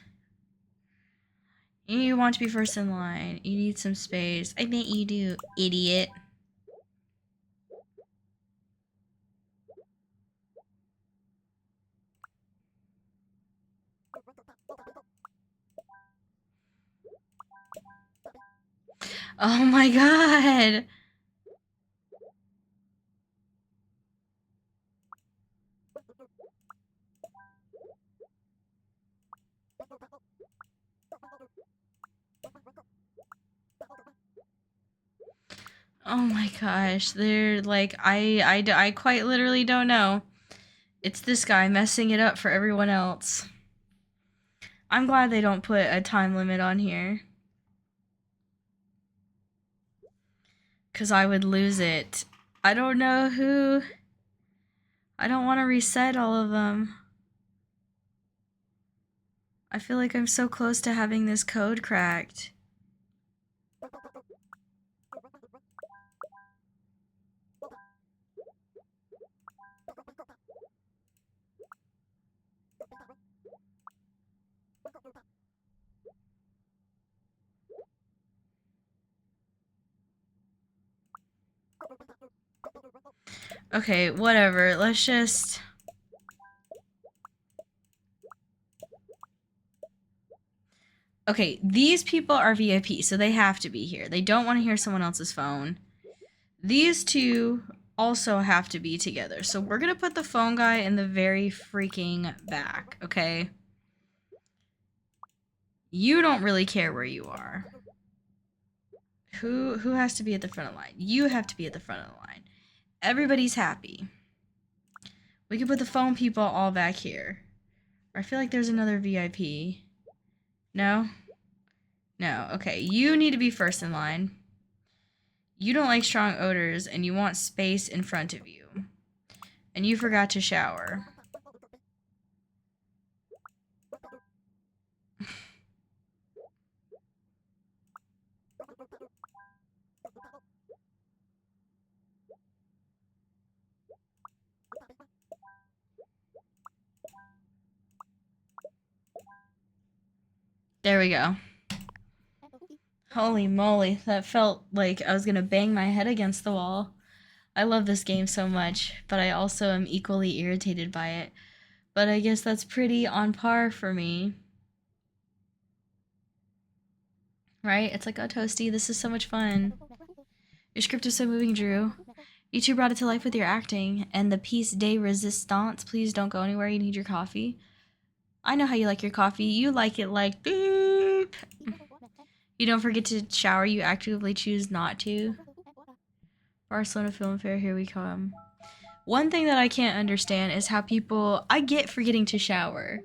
You want to be first in line. You need some space. I bet you do, idiot. Oh my god. Oh my gosh. They're like, I quite literally don't know. It's this guy messing it up for everyone else. I'm glad they don't put a time limit on here. Because I would lose it. I don't know who. I don't want to reset all of them. I feel like I'm so close to having this code cracked. Okay, whatever. Let's just... Okay, these people are VIP, so they have to be here. They don't want to hear someone else's phone. These two also have to be together. So we're going to put the phone guy in the very freaking back, okay? You don't really care where you are. Who has to be at the front of the line? You have to be at the front of the line. Everybody's happy. We can put the phone people all back here. I feel like there's another VIP. No? No. Okay, you need to be first in line. You don't like strong odors, and you want space in front of you. And you forgot to shower. There we go. Holy moly, that felt like I was gonna bang my head against the wall. I love this game so much, but I also am equally irritated by it. But I guess that's pretty on par for me. Right? It's like, oh, Toasty, this is so much fun. Your script is so moving, Drew. You two brought it to life with your acting. And the piece de resistance, please don't go anywhere, you need your coffee. I know how you like your coffee. You like it like boop. You don't forget to shower, you actively choose not to. Barcelona Film Fair, here we come. One thing that I can't understand is how people, I get forgetting to shower,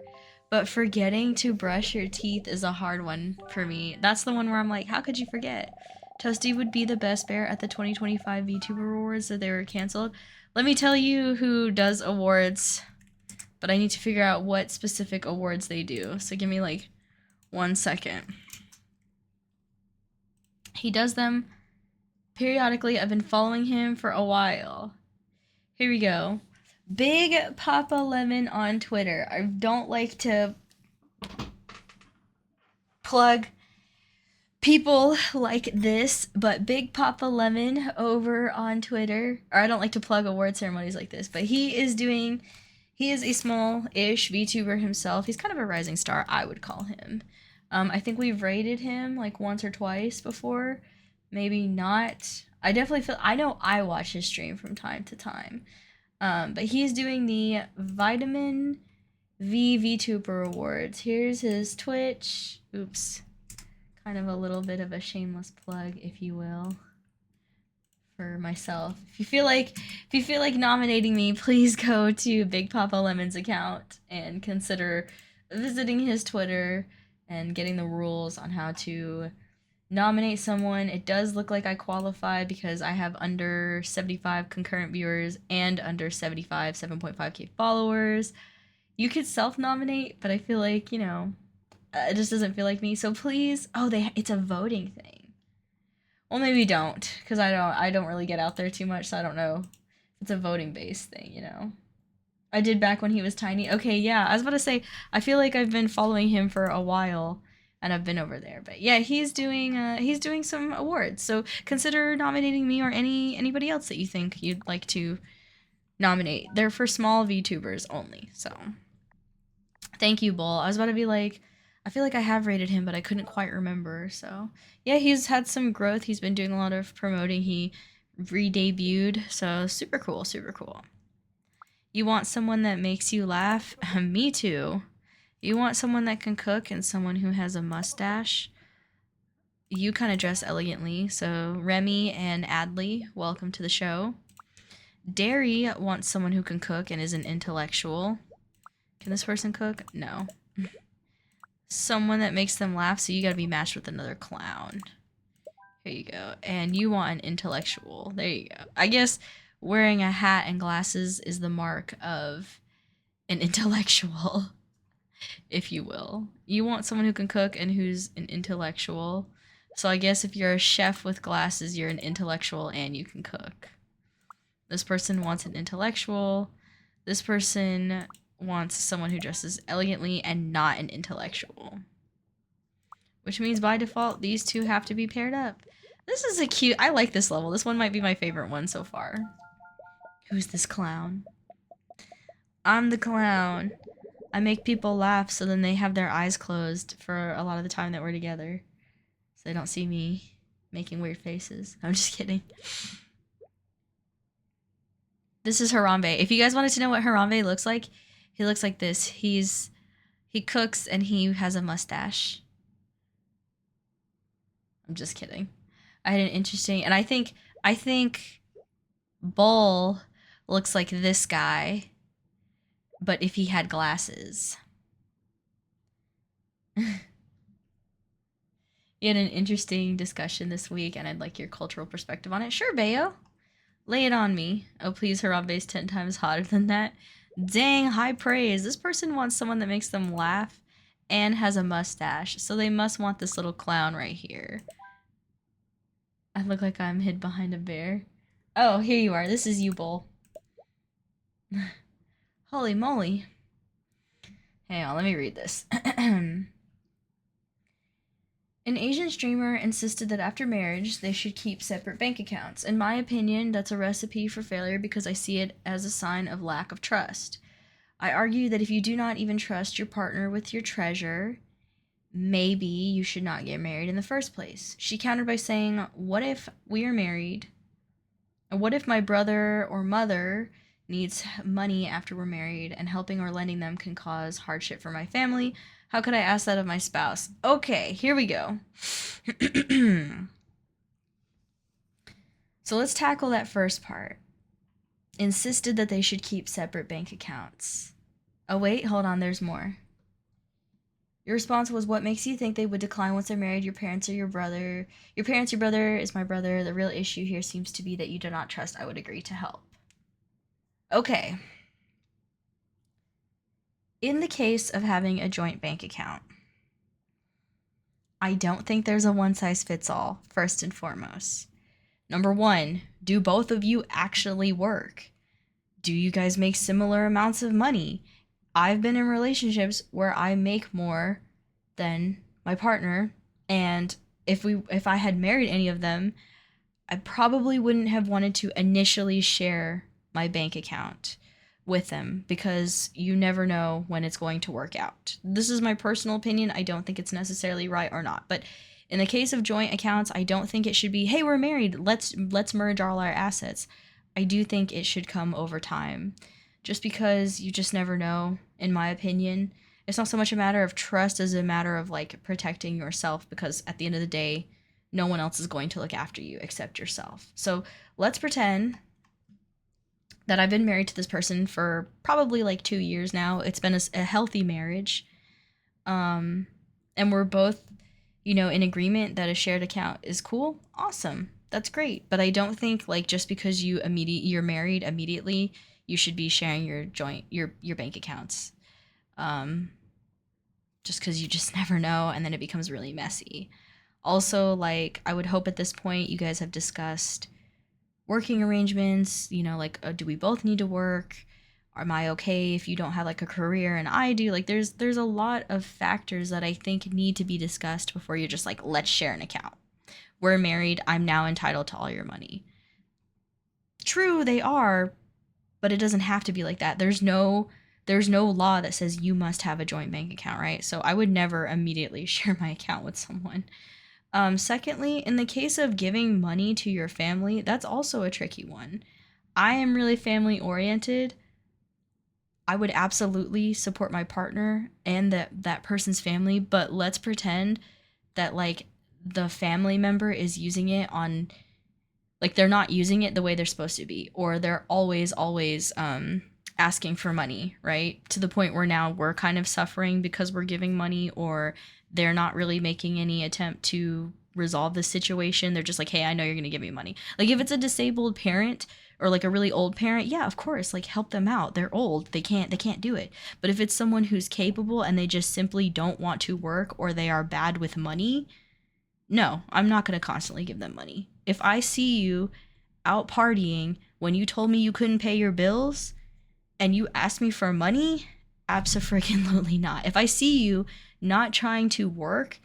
but forgetting to brush your teeth is a hard one for me. That's the one where I'm like, how could you forget? Toasty would be the best bear at the 2025 VTuber Awards that they were canceled. Let me tell you who does awards, but I need to figure out what specific awards they do. So give me like 1 second. He does them periodically. I've been following him for a while. Here we go. Big Papa Lemon on Twitter. I don't like to plug people like this, but Big Papa Lemon over on Twitter, or I don't like to plug award ceremonies like this, but he is a small-ish VTuber himself. He's kind of a rising star, I would call him. I think we've rated him like once or twice before. Maybe not. I know I watch his stream from time to time. But he's doing the Vitamin V VTuber Awards. Here's his Twitch. Oops. Kind of a little bit of a shameless plug, if you will, for myself. If you feel like nominating me, please go to Big Papa Lemon's account and consider visiting his Twitter and getting the rules on how to Nominate someone. It does look like I qualify because I have under 75 concurrent viewers and under 75 7.5k followers. You could self-nominate, but I feel like, it just doesn't feel like me. So please, it's a voting thing. Well, maybe don't, because I don't really get out there too much, so I don't know. It's a voting based thing. I did back when he was tiny. Okay, yeah, I was about to say, I feel like I've been following him for a while, and I've been over there. But yeah, he's doing some awards. So consider nominating me or anybody else that you think you'd like to nominate. They're for small VTubers only. So thank you, Bull. I was about to be like, I feel like I have rated him, but I couldn't quite remember. So yeah, he's had some growth. He's been doing a lot of promoting. He re-debuted, so super cool, super cool. You want someone that makes you laugh? Me too. You want someone that can cook and someone who has a mustache? You kind of dress elegantly, so Remy and Adley, welcome to the show. Derry wants someone who can cook and is an intellectual. Can this person cook? No. Someone that makes them laugh, so you gotta be matched with another clown. Here you go. And you want an intellectual. There you go. I guess wearing a hat and glasses is the mark of an intellectual, if you will. You want someone who can cook and who's an intellectual. So I guess if you're a chef with glasses, you're an intellectual and you can cook. This person wants an intellectual. This person wants someone who dresses elegantly and not an intellectual. Which means by default, these two have to be paired up. This is a cute... I like this level. This one might be my favorite one so far. Who's this clown? I'm the clown. I make people laugh so then they have their eyes closed for a lot of the time that we're together. So they don't see me making weird faces. I'm just kidding. This is Harambe. If you guys wanted to know what Harambe looks like, he looks like this. He cooks and he has a mustache. I'm just kidding. I had an interesting... And I think Bull looks like this guy, but if he had glasses. You had an interesting discussion this week, and I'd like your cultural perspective on it. Sure, Bayo. Lay it on me. Oh, please, Harambe's 10 times hotter than that. Dang, high praise. This person wants someone that makes them laugh and has a mustache, so they must want this little clown right here. I look like I'm hid behind a bear. Oh, here you are. This is you, Bull. Holy moly. Hang on, let me read this. An Asian streamer insisted that after marriage, they should keep separate bank accounts. In my opinion, that's a recipe for failure because I see it as a sign of lack of trust. I argue that if you do not even trust your partner with your treasure, maybe you should not get married in the first place. She countered by saying, what if we are married? What if my brother or mother needs money after we're married and helping or lending them can cause hardship for my family? How could I ask that of my spouse? Okay, here we go. So let's tackle that first part. Insisted that they should keep separate bank accounts. Oh wait, hold on, there's more. Your response was, what makes you think they would decline once they're married? Your parents or your brother? Your parents, your brother is my brother. The real issue here seems to be that you do not trust I would agree to help. Okay. In the case of having a joint bank account, I don't think there's a one-size-fits-all, first and foremost. Number one, do both of you actually work? Do you guys make similar amounts of money? I've been in relationships where I make more than my partner, and if I had married any of them, I probably wouldn't have wanted to initially share my bank account with them because you never know when it's going to work out. This is my personal opinion. I don't think it's necessarily right or not, but in the case of joint accounts, I don't think it should be, hey, we're married, let's merge all our assets. I do think it should come over time, just because you just never know, in my opinion. It's not so much a matter of trust as a matter of like protecting yourself, because at the end of the day, no one else is going to look after you except yourself. So let's pretend that I've been married to this person for probably like 2 years now. It's been a healthy marriage. And we're both, in agreement that a shared account is cool, awesome. That's great. But I don't think like just because you're married immediately, you should be sharing your bank accounts. Um just cuz you just never know and then it becomes really messy. Also, like I would hope at this point you guys have discussed working arrangements, like do we both need to work? Am I okay if you don't have like a career and I do? Like there's a lot of factors that I think need to be discussed before you're just like let's share an account. We're married, I'm now entitled to all your money. True, they are, but it doesn't have to be like that. There's no law that says you must have a joint bank account, right? So I would never immediately share my account with someone. Secondly, in the case of giving money to your family, that's also a tricky one. I am really family oriented. I would absolutely support my partner and that person's family, but let's pretend that like the family member is using it on like they're not using it the way they're supposed to be, or they're always asking for money, right? To the point where now we're kind of suffering because we're giving money, or they're not really making any attempt to resolve the situation. They're just like, hey, I know you're gonna give me money. Like if it's a disabled parent or like a really old parent, yeah, of course, like help them out. They're old. They can't do it. But if it's someone who's capable and they just simply don't want to work or they are bad with money, no, I'm not going to constantly give them money. If I see you out partying when you told me you couldn't pay your bills and you asked me for money, abso-freaking-lutely not. If I see you not trying to work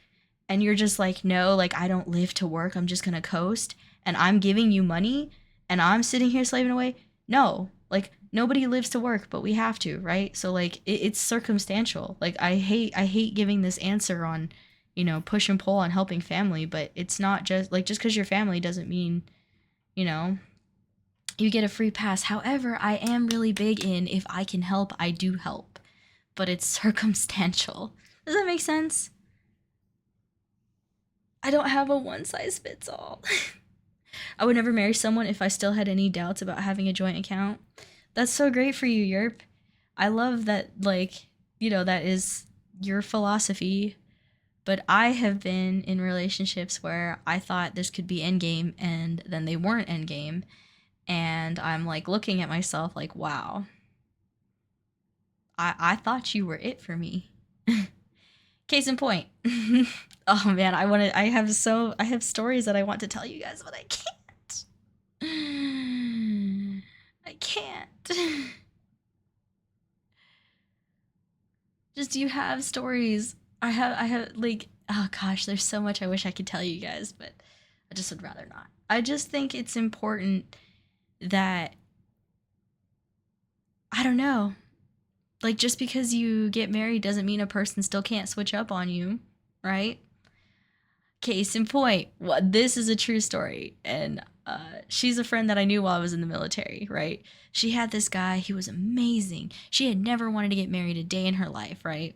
and you're just like, no, like I don't live to work, I'm just going to coast, and I'm giving you money and I'm sitting here slaving away, no, like nobody lives to work, but we have to, right? So like it's circumstantial. Like I hate giving this answer on push and pull on helping family, but it's not just like just because you're family doesn't mean, you know, you get a free pass. However, I am really big in if I can help, I do help, but it's circumstantial. Does that make sense? I don't have a one size fits all. I would never marry someone if I still had any doubts about having a joint account. That's so great for you, Yerp. I love that, like, that is your philosophy. But I have been in relationships where I thought this could be endgame and then they weren't endgame. And I'm like looking at myself like, wow, I thought you were it for me. Case in point. Oh man, I have stories that I want to tell you guys, but I can't. I can't. Just do you have stories? I have like, oh gosh, there's so much I wish I could tell you guys, but I just would rather not. I just think it's important that I don't know. Like just because you get married doesn't mean a person still can't switch up on you, right? Case in point, this is a true story, and she's a friend that I knew while I was in the military, right? She had this guy, he was amazing. She had never wanted to get married a day in her life, right?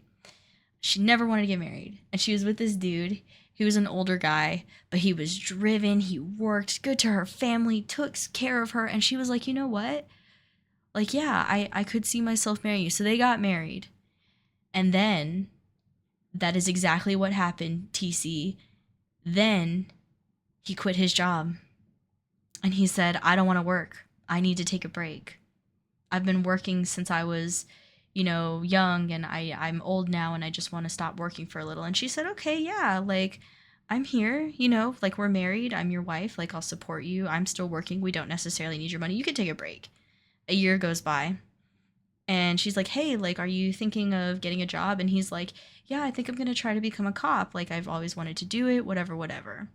She never wanted to get married. And she was with this dude. He was an older guy, but he was driven. He worked, good to her family, took care of her. And she was like, you know what? Like, yeah, I could see myself marrying you. So they got married. And then that is exactly what happened, TC. Then he quit his job. And he said, I don't want to work. I need to take a break. I've been working since I was young, and I'm old now and I just want to stop working for a little. And she said, okay, yeah, like I'm here, like we're married, I'm your wife, like I'll support you. I'm still working. We don't necessarily need your money. You can take a break. A year goes by and she's like, hey, like, are you thinking of getting a job? And he's like, yeah, I think I'm going to try to become a cop. Like I've always wanted to do it, whatever.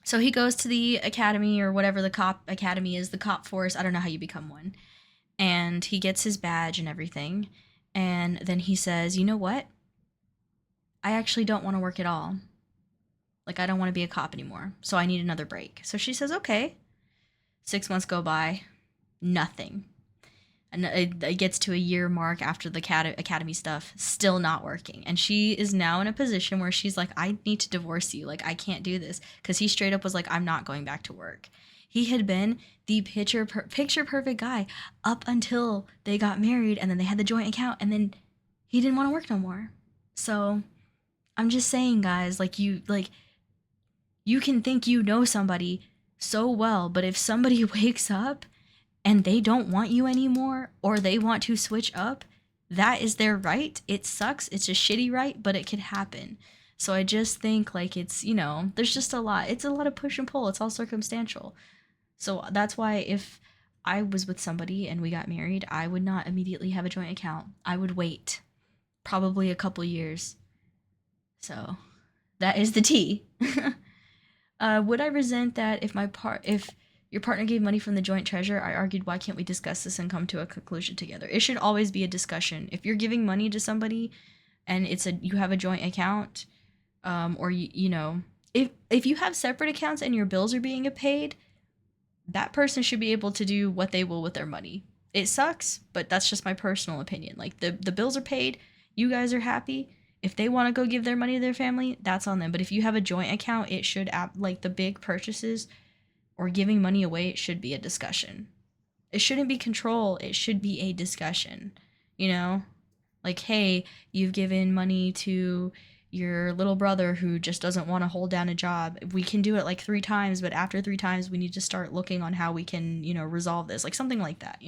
So he goes to the academy or whatever the cop academy is, the cop force. I don't know how you become one. And he gets his badge and everything. And then he says, you know what? I actually don't want to work at all. Like, I don't want to be a cop anymore. So I need another break. So she says, okay. 6 months go by. Nothing. And it gets to a year mark after the academy stuff. Still not working. And she is now in a position where she's like, I need to divorce you. Like, I can't do this. Because he straight up was like, I'm not going back to work. He had been the picture perfect guy up until they got married and then they had the joint account and then he didn't want to work no more. So I'm just saying, guys, you can think you know somebody so well, but if somebody wakes up and they don't want you anymore or they want to switch up, that is their right. It sucks. It's a shitty right, but it could happen. So I just think like there's just a lot. It's a lot of push and pull. It's all circumstantial. So that's why if I was with somebody and we got married, I would not immediately have a joint account. I would wait probably a couple years. So that is the tea. Would I resent that if your partner gave money from the joint treasure? I argued, why can't we discuss this and come to a conclusion together? It should always be a discussion. If you're giving money to somebody and you have a joint account, or if you have separate accounts and your bills are being paid, that person should be able to do what they will with their money. It sucks, but that's just my personal opinion. Like the bills are paid, you guys are happy. If they want to go give their money to their family, that's on them. But if you have a joint account, it should like the big purchases or giving money away, it should be a discussion. It shouldn't be control, it should be a discussion. You know? Like, hey, you've given money to your little brother who just doesn't want to hold down a job. We can do it like 3 times, but after 3 times, we need to start looking on how we can, resolve this. Like something like that,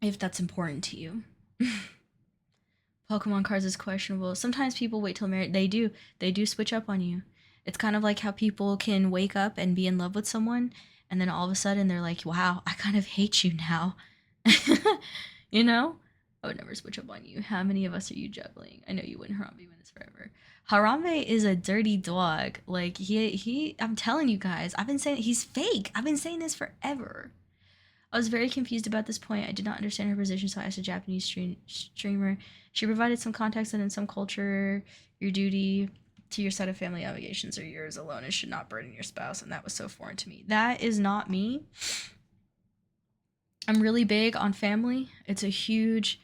If that's important to you. Pokemon cards is questionable. Sometimes people wait till marriage. They do. They do switch up on you. It's kind of like how people can wake up and be in love with someone, and then all of a sudden they're like, wow, I kind of hate you now. you know? I would never switch up on you. How many of us are you juggling? I know you wouldn't Harambe win this forever. Harambe is a dirty dog. Like I'm telling you guys, I've been saying he's fake. I've been saying this forever. I was very confused about this point. I did not understand her position, so I asked a Japanese streamer. She provided some context that in some culture, your duty to your set of family obligations are yours alone and should not burden your spouse, and that was so foreign to me. That is not me. I'm really big on family. It's a huge,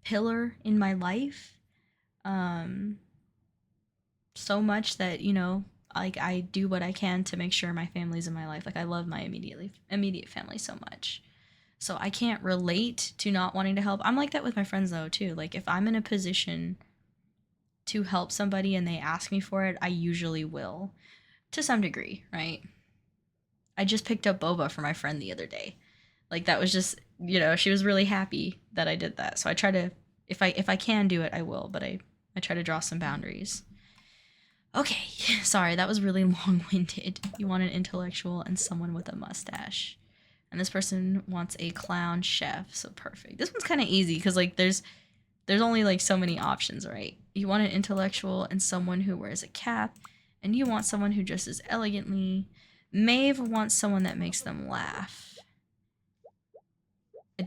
pillar in my life. So much that, I do what I can to make sure my family's in my life. Like I love my immediate family so much. So I can't relate to not wanting to help. I'm like that with my friends though too. Like if I'm in a position to help somebody and they ask me for it, I usually will to some degree, right? I just picked up boba for my friend the other day. Like that was just, she was really happy that I did that. So I try to if I can do it, I will, but I try to draw some boundaries. Okay, sorry, that was really long-winded. You want an intellectual and someone with a mustache. And this person wants a clown chef, so perfect. This one's kind of easy because there's only so many options, right? You want an intellectual and someone who wears a cap, and you want someone who dresses elegantly. Maeve wants someone that makes them laugh.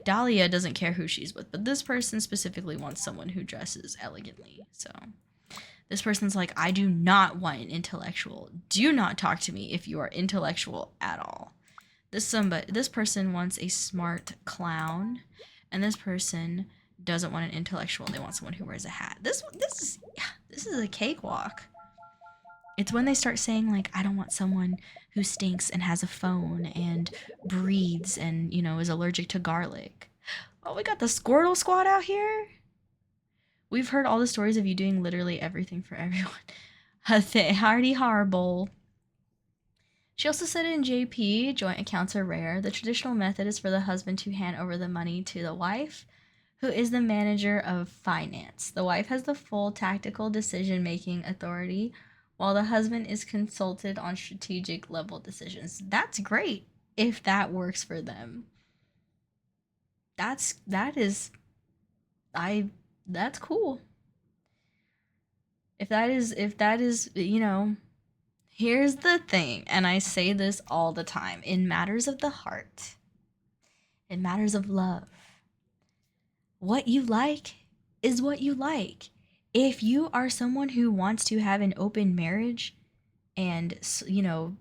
Dahlia doesn't care who she's with, but this person specifically wants someone who dresses elegantly, so... This person's like, I do not want an intellectual. Do not talk to me if you are intellectual at all. This person wants a smart clown, and this person doesn't want an intellectual. They want someone who wears a hat. This is a cakewalk. It's when they start saying I don't want someone who stinks and has a phone and breathes and is allergic to garlic. Oh, we got the Squirtle Squad out here. We've heard all the stories of you doing literally everything for everyone. Hardy Harble. She also said in JP, joint accounts are rare. The traditional method is for the husband to hand over the money to the wife, who is the manager of finance. The wife has the full tactical decision-making authority, while the husband is consulted on strategic level decisions. That's great if that works for them. That's cool. If that is, here's the thing, and I say this all the time, in matters of the heart, in matters of love, what you like is what you like. If you are someone who wants to have an open marriage and,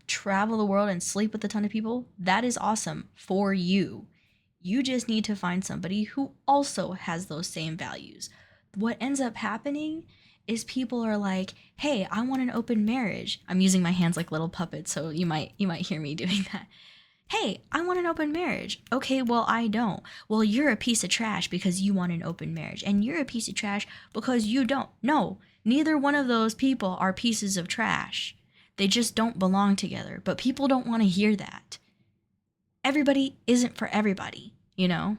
travel the world and sleep with a ton of people, that is awesome for you. You just need to find somebody who also has those same values. What ends up happening is people are like, hey, I want an open marriage. I'm using my hands like little puppets, so you might hear me doing that. Hey, I want an open marriage. Okay, well, I don't. Well, you're a piece of trash because you want an open marriage. And you're a piece of trash because you don't. No, neither one of those people are pieces of trash. They just don't belong together. But people don't want to hear that. Everybody isn't for everybody, you know?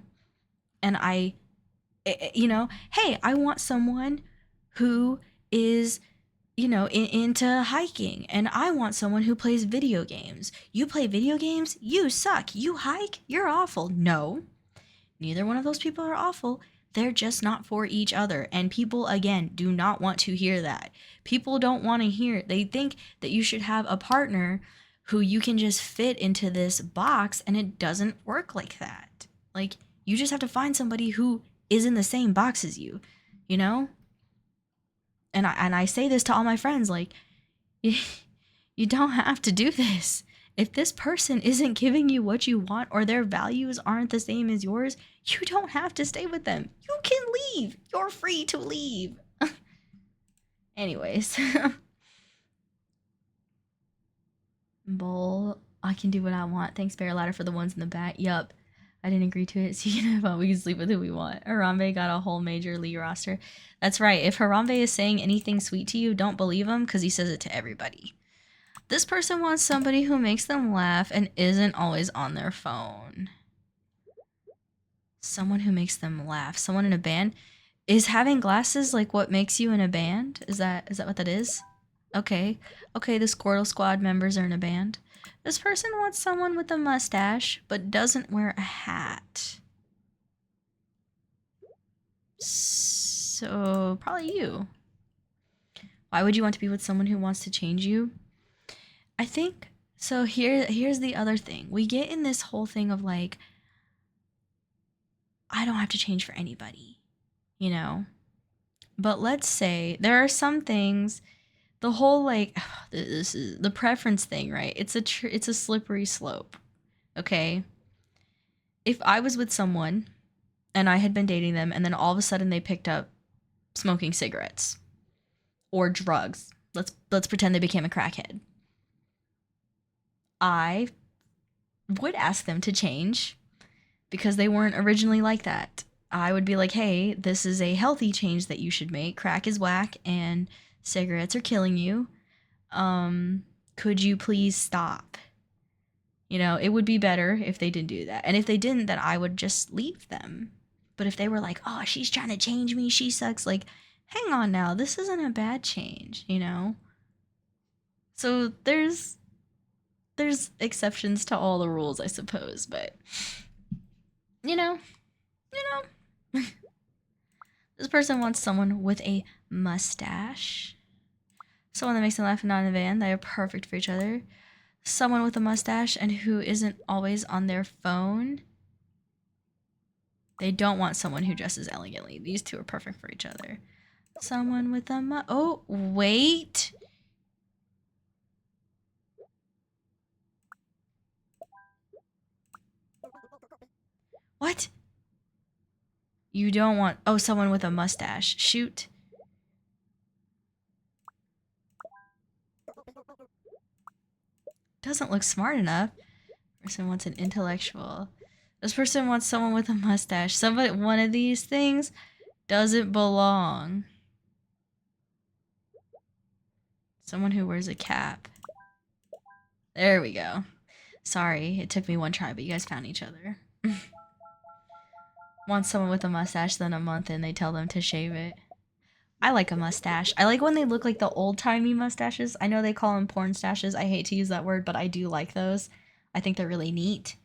And hey, I want someone who is into hiking, and I want someone who plays video games. You play video games? You suck. You hike? You're awful. No, neither one of those people are awful. They're just not for each other. And people, again, do not want to hear that. People don't want to hear it. They think that you should have a partner who you can just fit into this box, and it doesn't work like that. Like, you just have to find somebody who is in the same box as you, you know? And I say this to all my friends, like, you don't have to do this. If this person isn't giving you what you want, or their values aren't the same as yours, you don't have to stay with them. You can leave. You're free to leave. Anyways. Bull, I can do what I want. Thanks, Bear Ladder, for the ones in the back. Yup. I didn't agree to it, so you can have fun. We can sleep with who we want. Harambe got a whole major league roster. That's right. If Harambe is saying anything sweet to you, don't believe him, because he says it to everybody. This person wants somebody who makes them laugh and isn't always on their phone. Someone who makes them laugh. Someone in a band. Is having glasses like what makes you in a band? Is that what that is? Okay. Okay, the Squirtle Squad members are in a band. This person wants someone with a mustache, but doesn't wear a hat. So, probably you. Why would you want to be with someone who wants to change you? I think, so here's the other thing. We get in this whole thing of like, I don't have to change for anybody, you know? But let's say there are some things, the whole like, this is the preference thing, right? It's a slippery slope, okay? If I was with someone and I had been dating them, and then all of a sudden they picked up smoking cigarettes or drugs, let's pretend they became a crackhead, I would ask them to change because they weren't originally like that. I would be like, hey, this is a healthy change that you should make. Crack is whack and cigarettes are killing you. Could you please stop? You know, it would be better if they didn't do that. And if they didn't, then I would just leave them. But if they were like, oh, she's trying to change me, she sucks, like, hang on now, this isn't a bad change, you know? So there's exceptions to all the rules, I suppose, but you know, this person wants someone with a mustache. Someone that makes them laugh and not in a van. They are perfect for each other. Someone with a mustache and who isn't always on their phone. They don't want someone who dresses elegantly. These two are perfect for each other. Someone with a oh, wait. What? You don't want... Oh, someone with a mustache. Shoot. Doesn't look smart enough. Person wants an intellectual. This person wants someone with a mustache. One of these things doesn't belong. Someone who wears a cap. There we go. Sorry, it took me one try, but you guys found each other. Want someone with a mustache, then a month in they tell them to shave it. I like a mustache. I like when they look like the old-timey mustaches. I know they call them porn stashes. I hate to use that word, but I do like those. I think they're really neat.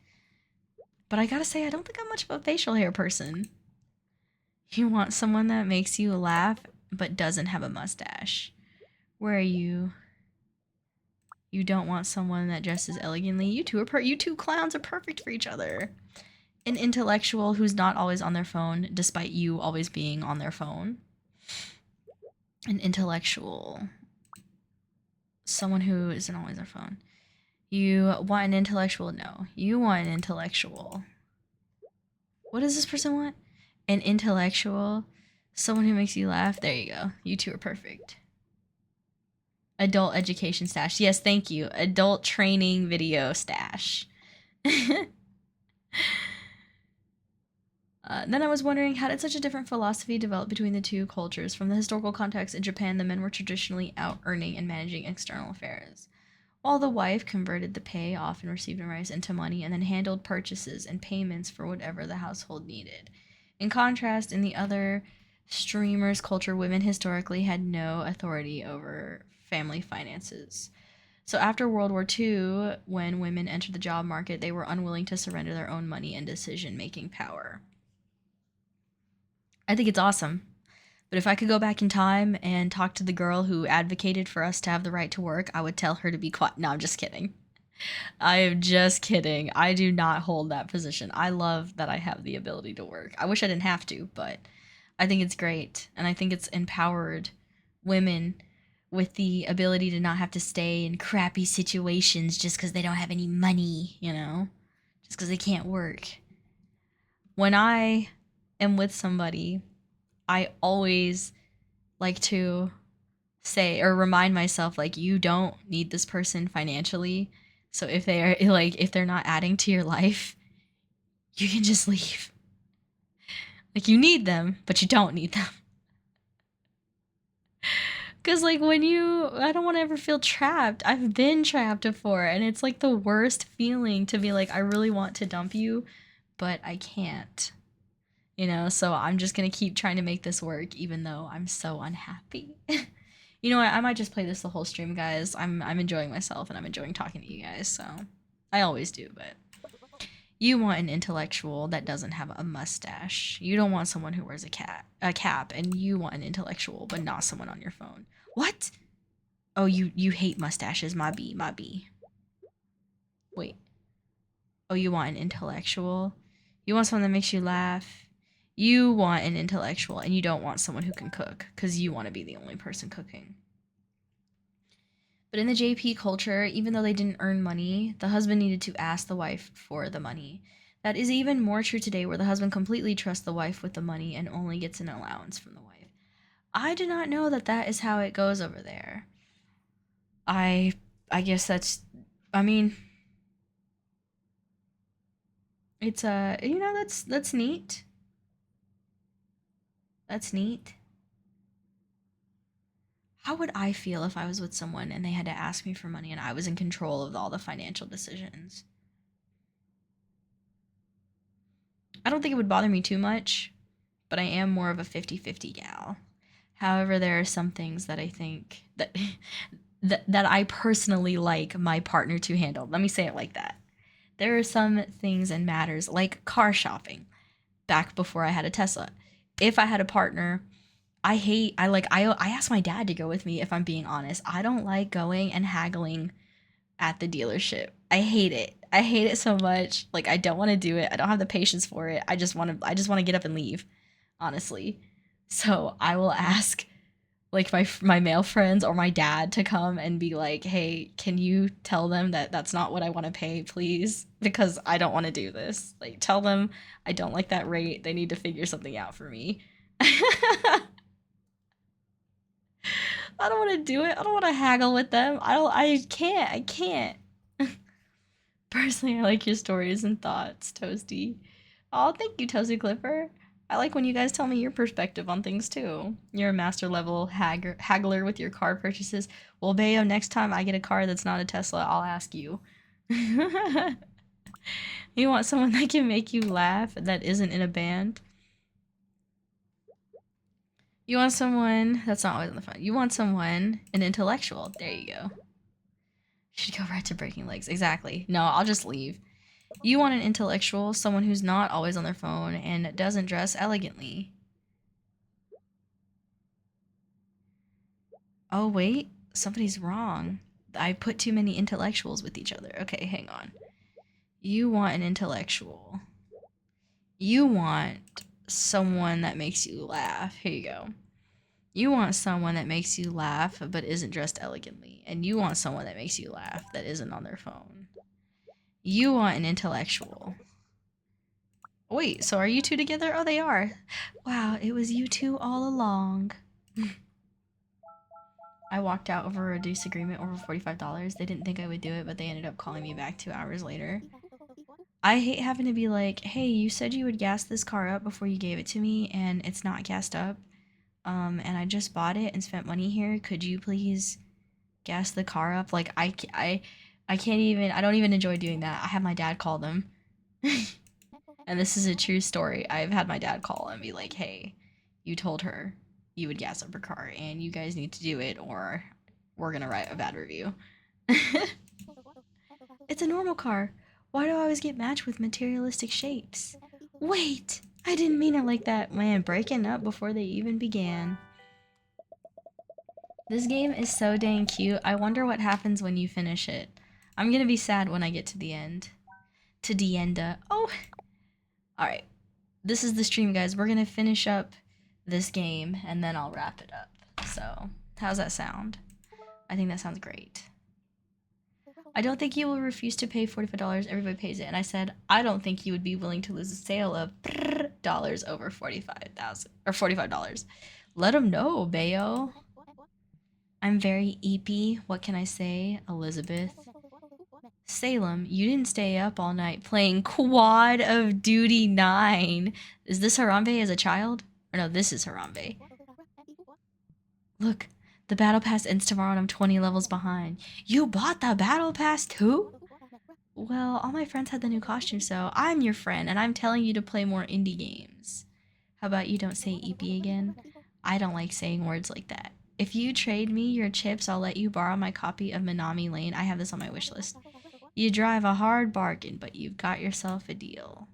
But I gotta say, I don't think I'm much of a facial hair person. You want someone that makes you laugh, but doesn't have a mustache. Where are you? You don't want someone that dresses elegantly. You two clowns are perfect for each other. An intellectual who's not always on their phone, despite you always being on their phone. An intellectual. Someone who isn't always on their phone. You want an intellectual? No. You want an intellectual. What does this person want? An intellectual. Someone who makes you laugh. There you go. You two are perfect. Adult education stash. Yes, thank you. Adult training video stash. Then I was wondering, how did such a different philosophy develop between the two cultures? From the historical context, in Japan, the men were traditionally out earning and managing external affairs, while the wife converted the pay often received in rice into money and then handled purchases and payments for whatever the household needed. In contrast, in the other streamers' culture, women historically had no authority over family finances. So after World War II, when women entered the job market, they were unwilling to surrender their own money and decision making power. I think it's awesome. But if I could go back in time and talk to the girl who advocated for us to have the right to work, I would tell her to be quiet. No, I'm just kidding. I am just kidding. I do not hold that position. I love that I have the ability to work. I wish I didn't have to, but I think it's great. And I think it's empowered women with the ability to not have to stay in crappy situations just because they don't have any money, you know? Just because they can't work. When I am with somebody, I always like to say or remind myself, like, you don't need this person financially. So if they are like, if they're not adding to your life, you can just leave. Like, you need them, but you don't need them. Cause like I don't want to ever feel trapped. I've been trapped before, and it's like the worst feeling to be like, I really want to dump you, but I can't. You know, so I'm just gonna keep trying to make this work, even though I'm so unhappy. You know what? I might just play this the whole stream, guys. I'm enjoying myself and I'm enjoying talking to you guys. So I always do, but you want an intellectual that doesn't have a mustache. You don't want someone who wears a cap, and you want an intellectual, but not someone on your phone. What? Oh, you hate mustaches. My B, my B. Wait. Oh, you want an intellectual? You want someone that makes you laugh? You want an intellectual, and you don't want someone who can cook, because you want to be the only person cooking. But in the JP culture, even though they didn't earn money, the husband needed to ask the wife for the money. That is even more true today, where the husband completely trusts the wife with the money and only gets an allowance from the wife. I do not know that that is how it goes over there. I I guess I mean, it's that's neat. That's neat. How would I feel if I was with someone and they had to ask me for money and I was in control of all the financial decisions? I don't think it would bother me too much, but I am more of a 50-50 gal. However, there are some things that I think that that I personally like my partner to handle. Let me say it like that. There are some things and matters like car shopping back before I had a Tesla. If I had a partner, I ask my dad to go with me if I'm being honest. I don't like going and haggling at the dealership. I hate it. I hate it so much. Like, I don't want to do it. I don't have the patience for it. I just want to get up and leave, honestly. So, I will ask like my male friends or my dad to come and be like, "Hey, can you tell them that that's not what I want to pay, please? Because I don't want to do this. Like, tell them I don't like that rate. They need to figure something out for me." I don't want to do it. I don't want to haggle with them. I can't. I can't. Personally, I like your stories and thoughts, Toasty. Oh, thank you, Toasty Clipper. I like when you guys tell me your perspective on things too. You're a master level haggler with your car purchases. Well, Bayo, next time I get a car that's not a Tesla, I'll ask you. You want someone that can make you laugh that isn't in a band? You want someone that's not always on the phone. You want someone, an intellectual. There you go. Should go right to breaking legs. Exactly. No, I'll just leave. You want an intellectual, someone who's not always on their phone and doesn't dress elegantly. Oh, wait. Somebody's wrong. I put too many intellectuals with each other. Okay, hang on. You want an intellectual. You want someone that makes you laugh. Here you go. You want someone that makes you laugh but isn't dressed elegantly. And you want someone that makes you laugh that isn't on their phone. You want an intellectual. Wait, so are you two together? Oh, they are. Wow, it was you two all along. I walked out over a disagreement over $45. They didn't think I would do it, but they ended up calling me back 2 hours later. I hate having to be like, hey, you said you would gas this car up before you gave it to me, and it's not gassed up. And I just bought it and spent money here. Could you please gas the car up? Like, I can't even, I don't even enjoy doing that. I have my dad call them. And this is a true story. I've had my dad call and be like, hey, you told her you would gas up her car, and you guys need to do it, or we're gonna write a bad review. It's a normal car. Why do I always get matched with materialistic shapes? Wait, I didn't mean it like that. Man, breaking up before they even began. This game is so dang cute. I wonder what happens when you finish it. I'm gonna be sad when I get to the end. To the end. Oh! Alright. This is the stream, guys. We're gonna finish up this game, and then I'll wrap it up. So, how's that sound? I think that sounds great. I don't think you will refuse to pay $45. Everybody pays it. And I said, I don't think you would be willing to lose a sale of dollars over 45,000 or $45. Let them know, Bayo. I'm very eepy. What can I say, Elizabeth? Salem, you didn't stay up all night playing Quad of Duty 9. Is this Harambe as a child? Or no, this is Harambe. Look, the battle pass ends tomorrow and I'm 20 levels behind. You bought the battle pass too? Well, all my friends had the new costume, so I'm your friend and I'm telling you to play more indie games. How about you don't say EP again? I don't like saying words like that. If you trade me your chips, I'll let you borrow my copy of Minami Lane. I have this on my wish list. You drive a hard bargain, but you've got yourself a deal.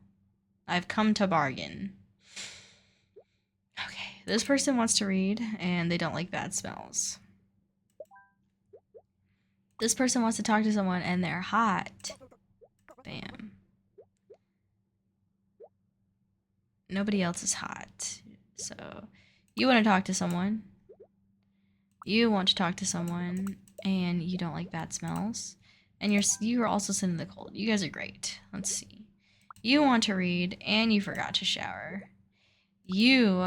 I've come to bargain. Okay, this person wants to read, and they don't like bad smells. This person wants to talk to someone, and they're hot. Bam. Nobody else is hot. So, you want to talk to someone. You want to talk to someone, and you don't like bad smells. And you're also sitting in the cold. You guys are great. Let's see. You want to read, and you forgot to shower. You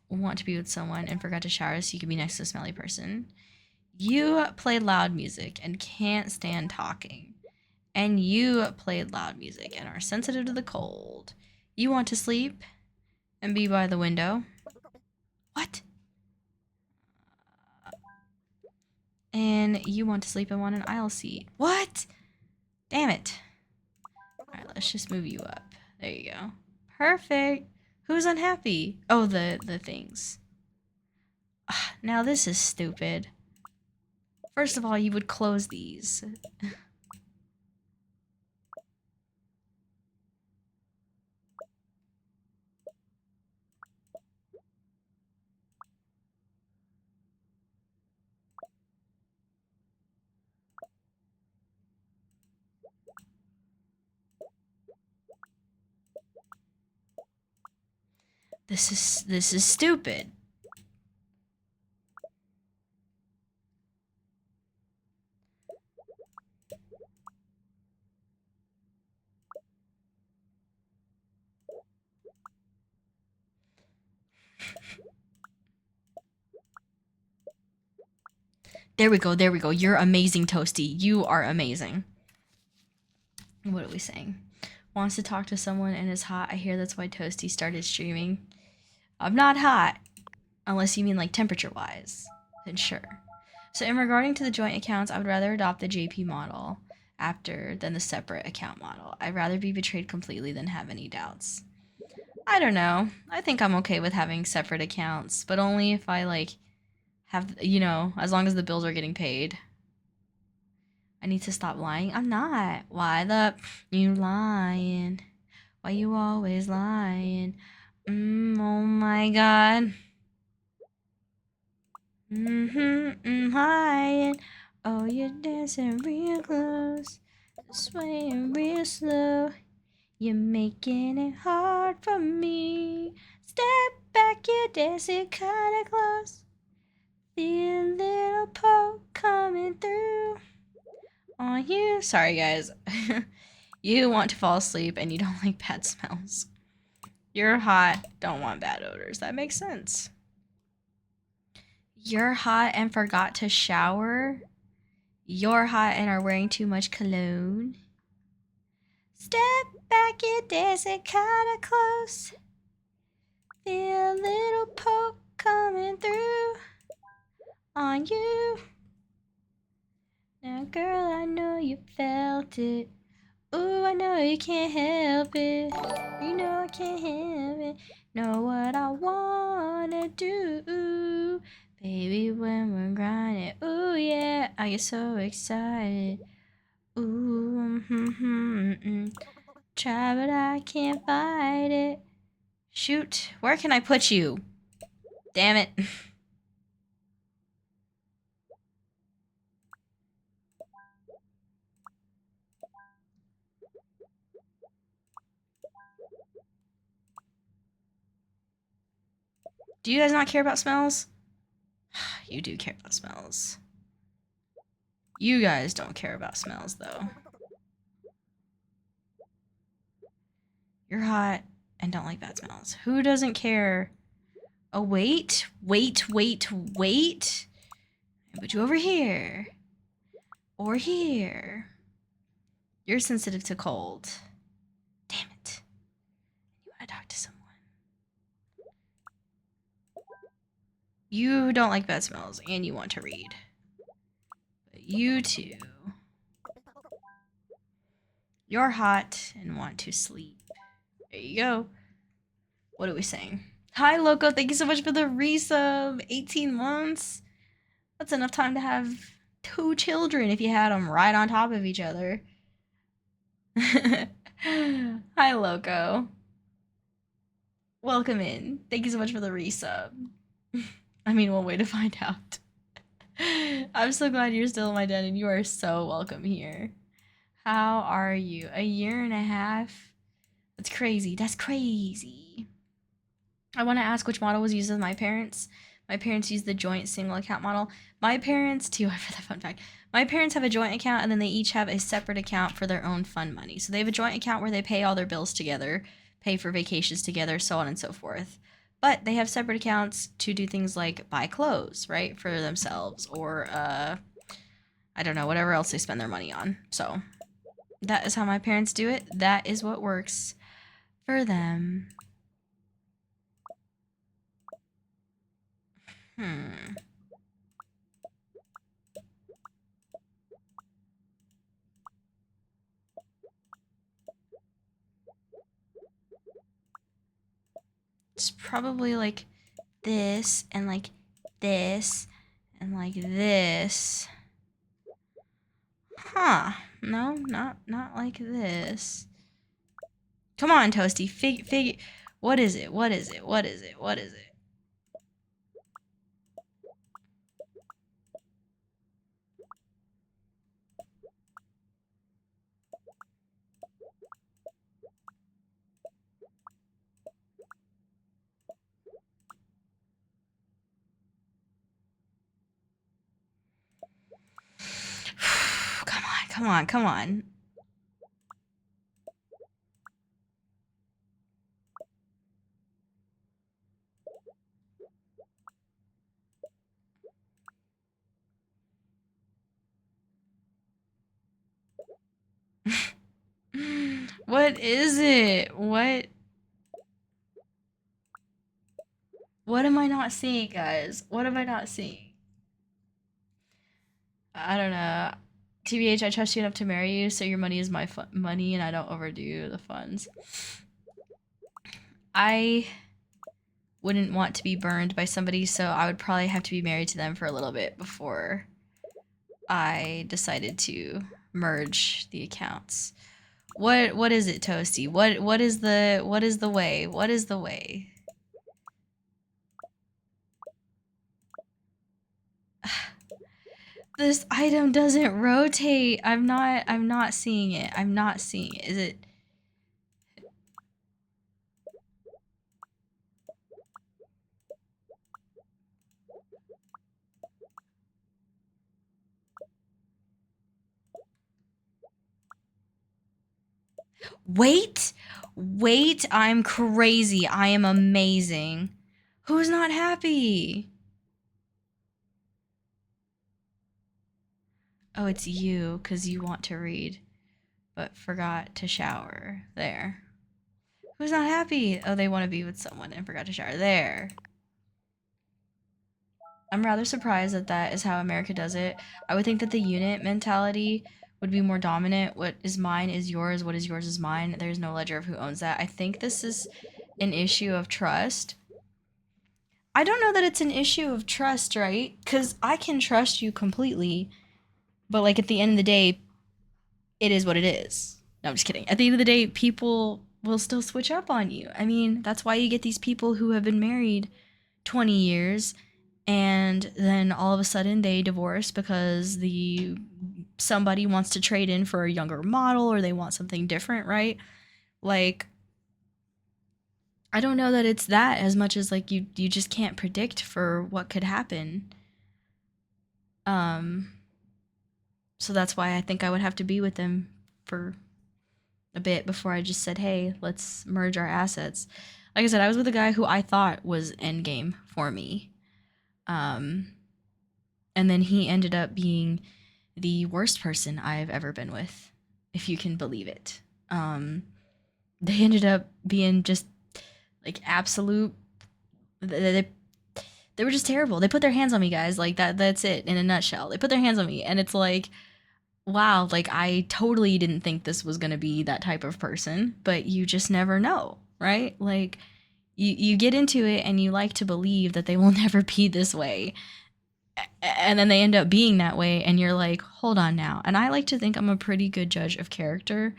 want to be with someone and forgot to shower so you can be next to a smelly person. You play loud music and can't stand talking. And you played loud music and are sensitive to the cold. You want to sleep and be by the window. What? And you want to sleep and want an aisle seat. What? Damn it. Alright, let's just move you up. There you go. Perfect. Who's unhappy? Oh, the things. Now this is stupid. First of all, you would close these. This is stupid. There we go, there we go. You're amazing, Toasty. You are amazing. What are we saying? Wants to talk to someone and is hot. I hear that's why Toasty started streaming. I'm not hot. Unless you mean like temperature-wise. Then sure. So in regarding to the joint accounts, I would rather adopt the JP model than the separate account model. I'd rather be betrayed completely than have any doubts. I don't know. I think I'm okay with having separate accounts, but only if I like have, you know, as long as the bills are getting paid. I need to stop lying. I'm not. Why the you lying? Why you always lying? Oh my god. Lying. Oh, you're dancing real close, swaying real slow. You're making it hard for me. Step back, you're dancing kinda close. Feel a little poke coming through on you. Sorry, guys. You want to fall asleep and you don't like bad smells. You're hot, don't want bad odors. That makes sense. You're hot and forgot to shower. You're hot and are wearing too much cologne. Step back, you're dancing kinda close. Feel a little poke coming through on you. Now, girl, I know you felt it. Ooh, I know you can't help it. You know I can't help it. Know what I wanna do. Baby, when we're grinding. Ooh, yeah, I get so excited. Ooh, try, but I can't fight it. Shoot, where can I put you? Damn it. Do you guys not care about smells? You do care about smells. You guys don't care about smells, though. You're hot and don't like bad smells. Who doesn't care? Oh, wait. I put you over here. Or here. You're sensitive to cold. Damn it. You want to talk to someone. You don't like bad smells and you want to read. But you two. You're hot and want to sleep. There you go. What are we saying? Hi, Loco. Thank you so much for the resub. 18 months. That's enough time to have 2 children if you had them right on top of each other. Hi, Loco. Welcome in. Thank you so much for the resub. I mean, one way to find out. I'm so glad you're still in my den and you are so welcome here. How are you? A year and a half? That's crazy. That's crazy. I want to ask which model was used with my parents. My parents used the joint single account model. My parents, too, for the fun fact, my parents have a joint account and then they each have a separate account for their own fun money. So they have a joint account where they pay all their bills together, pay for vacations together, so on and so forth. But they have separate accounts to do things like buy clothes, right, for themselves, or I don't know, whatever else they spend their money on. So that is how my parents do it. That is what works for them. It's probably like this and like this and like this. Huh. No, not like this. Come on, Toasty. Figure. What is it? What is it? What is it? What is it? Come on, come on, come on. What is it? What am I not seeing, guys? What am I not seeing? I don't know. TBH, I trust you enough to marry you, so your money is my money and I don't overdo the funds. I wouldn't want to be burned by somebody, so I would probably have to be married to them for a little bit before I decided to merge the accounts. What is it, Toasty? What is the way? What is the way? This item doesn't rotate. I'm not seeing it. I'm not seeing it. Is it? Wait, I'm crazy. I am amazing. Who's not happy? Oh, it's you, because you want to read. but forgot to shower. There. Who's not happy? Oh, they want to be with someone and forgot to shower. There. I'm rather surprised that that is how America does it. I would think that the unit mentality would be more dominant. What is mine is yours. What is yours is mine. There's no ledger of who owns that. I think this is an issue of trust. I don't know that it's an issue of trust, right? Because I can trust you completely, but like at the end of the day, it is what it is. No, I'm just kidding. At the end of the day, people will still switch up on you. I mean, that's why you get these people who have been married 20 years and then all of a sudden they divorce because the somebody wants to trade in for a younger model or they want something different, right? Like I don't know that it's that as much as like you just can't predict for what could happen. Um so that's why I think I would have to be with them for a bit before I just said, "Hey, let's merge our assets." Like I said, I was with a guy who I thought was endgame for me. Um and then he ended up being the worst person I've ever been with, if you can believe it. They ended up being just like absolute. They were just terrible. They put their hands on me, guys. Like that. That's it in a nutshell. They put their hands on me, and it's like, wow. Like I totally didn't think this was gonna be that type of person, but you just never know, right? Like you get into it and you like to believe that they will never be this way, and then they end up being that way and you're like, hold on now. And I like to think I'm a pretty good judge of character.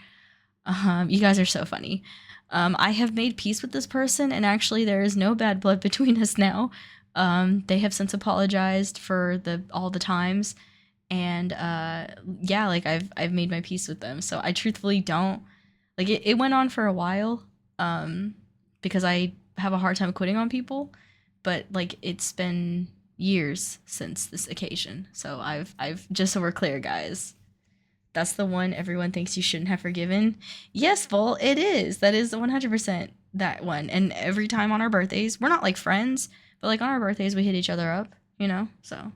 You guys are so funny. I have made peace with this person and actually there is no bad blood between us now. They have since apologized for all the times, and yeah, like I've made my peace with them, so I truthfully don't like it went on for a while, because I have a hard time quitting on people, but like it's been years since this occasion. So I've just so we're clear, guys. That's the one everyone thinks you shouldn't have forgiven. Yes, Vol, it is. That is 100% that one. And every time on our birthdays, we're not like friends, but like on our birthdays, we hit each other up, you know? So,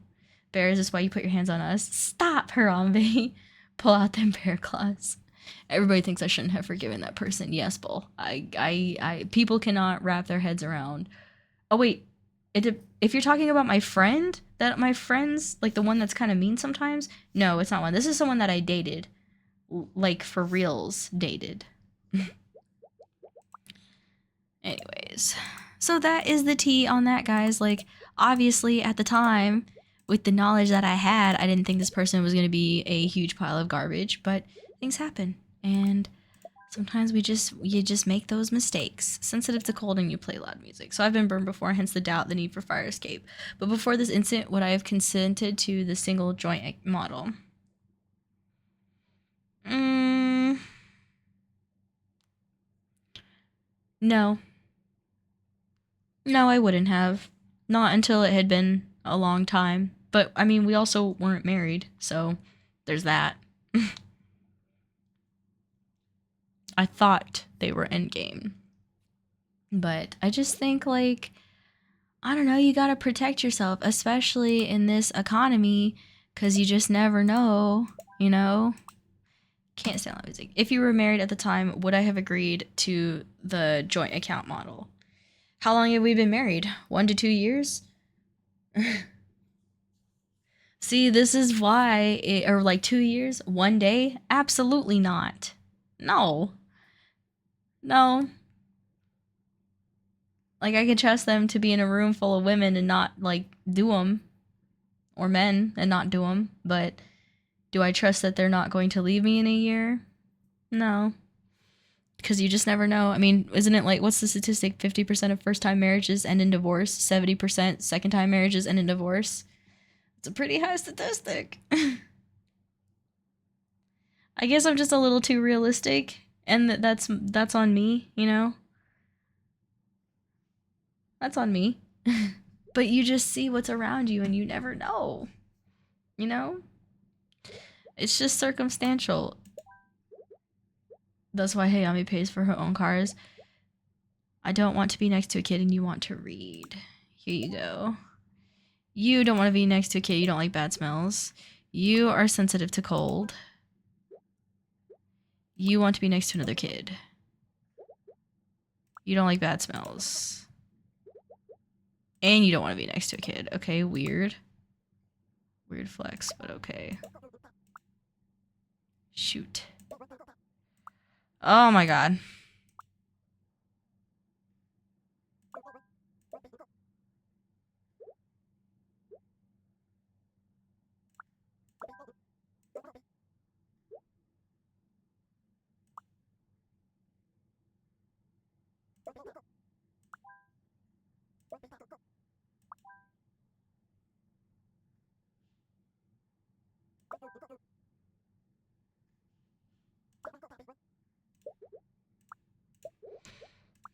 Bear, is this why you put your hands on us? Stop, Harambe. Pull out them bear claws. Everybody thinks I shouldn't have forgiven that person. Yes, Bull. People cannot wrap their heads around. Oh wait, if you're talking about my friend, that my friend's like the one that's kind of mean sometimes. No, it's not one. This is someone that I dated, like for reals, dated. Anyways, so that is the tea on that, guys. Like obviously at the time, with the knowledge that I had, I didn't think this person was gonna be a huge pile of garbage, but things happen, and sometimes you just make those mistakes. Sensitive to cold and you play loud music. So I've been burned before, hence the doubt, the need for fire escape. But before this incident, would I have consented to the single joint model? No. No, I wouldn't have. Not until it had been a long time. But I mean, we also weren't married, so there's that. I thought they were endgame. But I just think like I don't know, you gotta protect yourself, especially in this economy, because you just never know, you know? Can't stand that music. If you were married at the time, would I have agreed to the joint account model? How long have we been married? 1 to 2 years? See, this is why, or like 2 years? 1 day? Absolutely not. No. No. Like, I could trust them to be in a room full of women and not, like, do them. Or men and not do them. But do I trust that they're not going to leave me in a year? No. Because you just never know. I mean, isn't it like, what's the statistic? 50% of first time marriages end in divorce, 70% second time marriages end in divorce. It's a pretty high statistic. I guess I'm just a little too realistic, and that's on me, you know? That's on me. But you just see what's around you and you never know. You know? It's just circumstantial. That's why Hayami pays for her own cars. I don't want to be next to a kid and you want to read. Here you go. You don't want to be next to a kid. You don't like bad smells. You are sensitive to cold. You want to be next to another kid. You don't like bad smells. And you don't want to be next to a kid. Okay, weird. Weird flex, but okay. Shoot. Oh my god.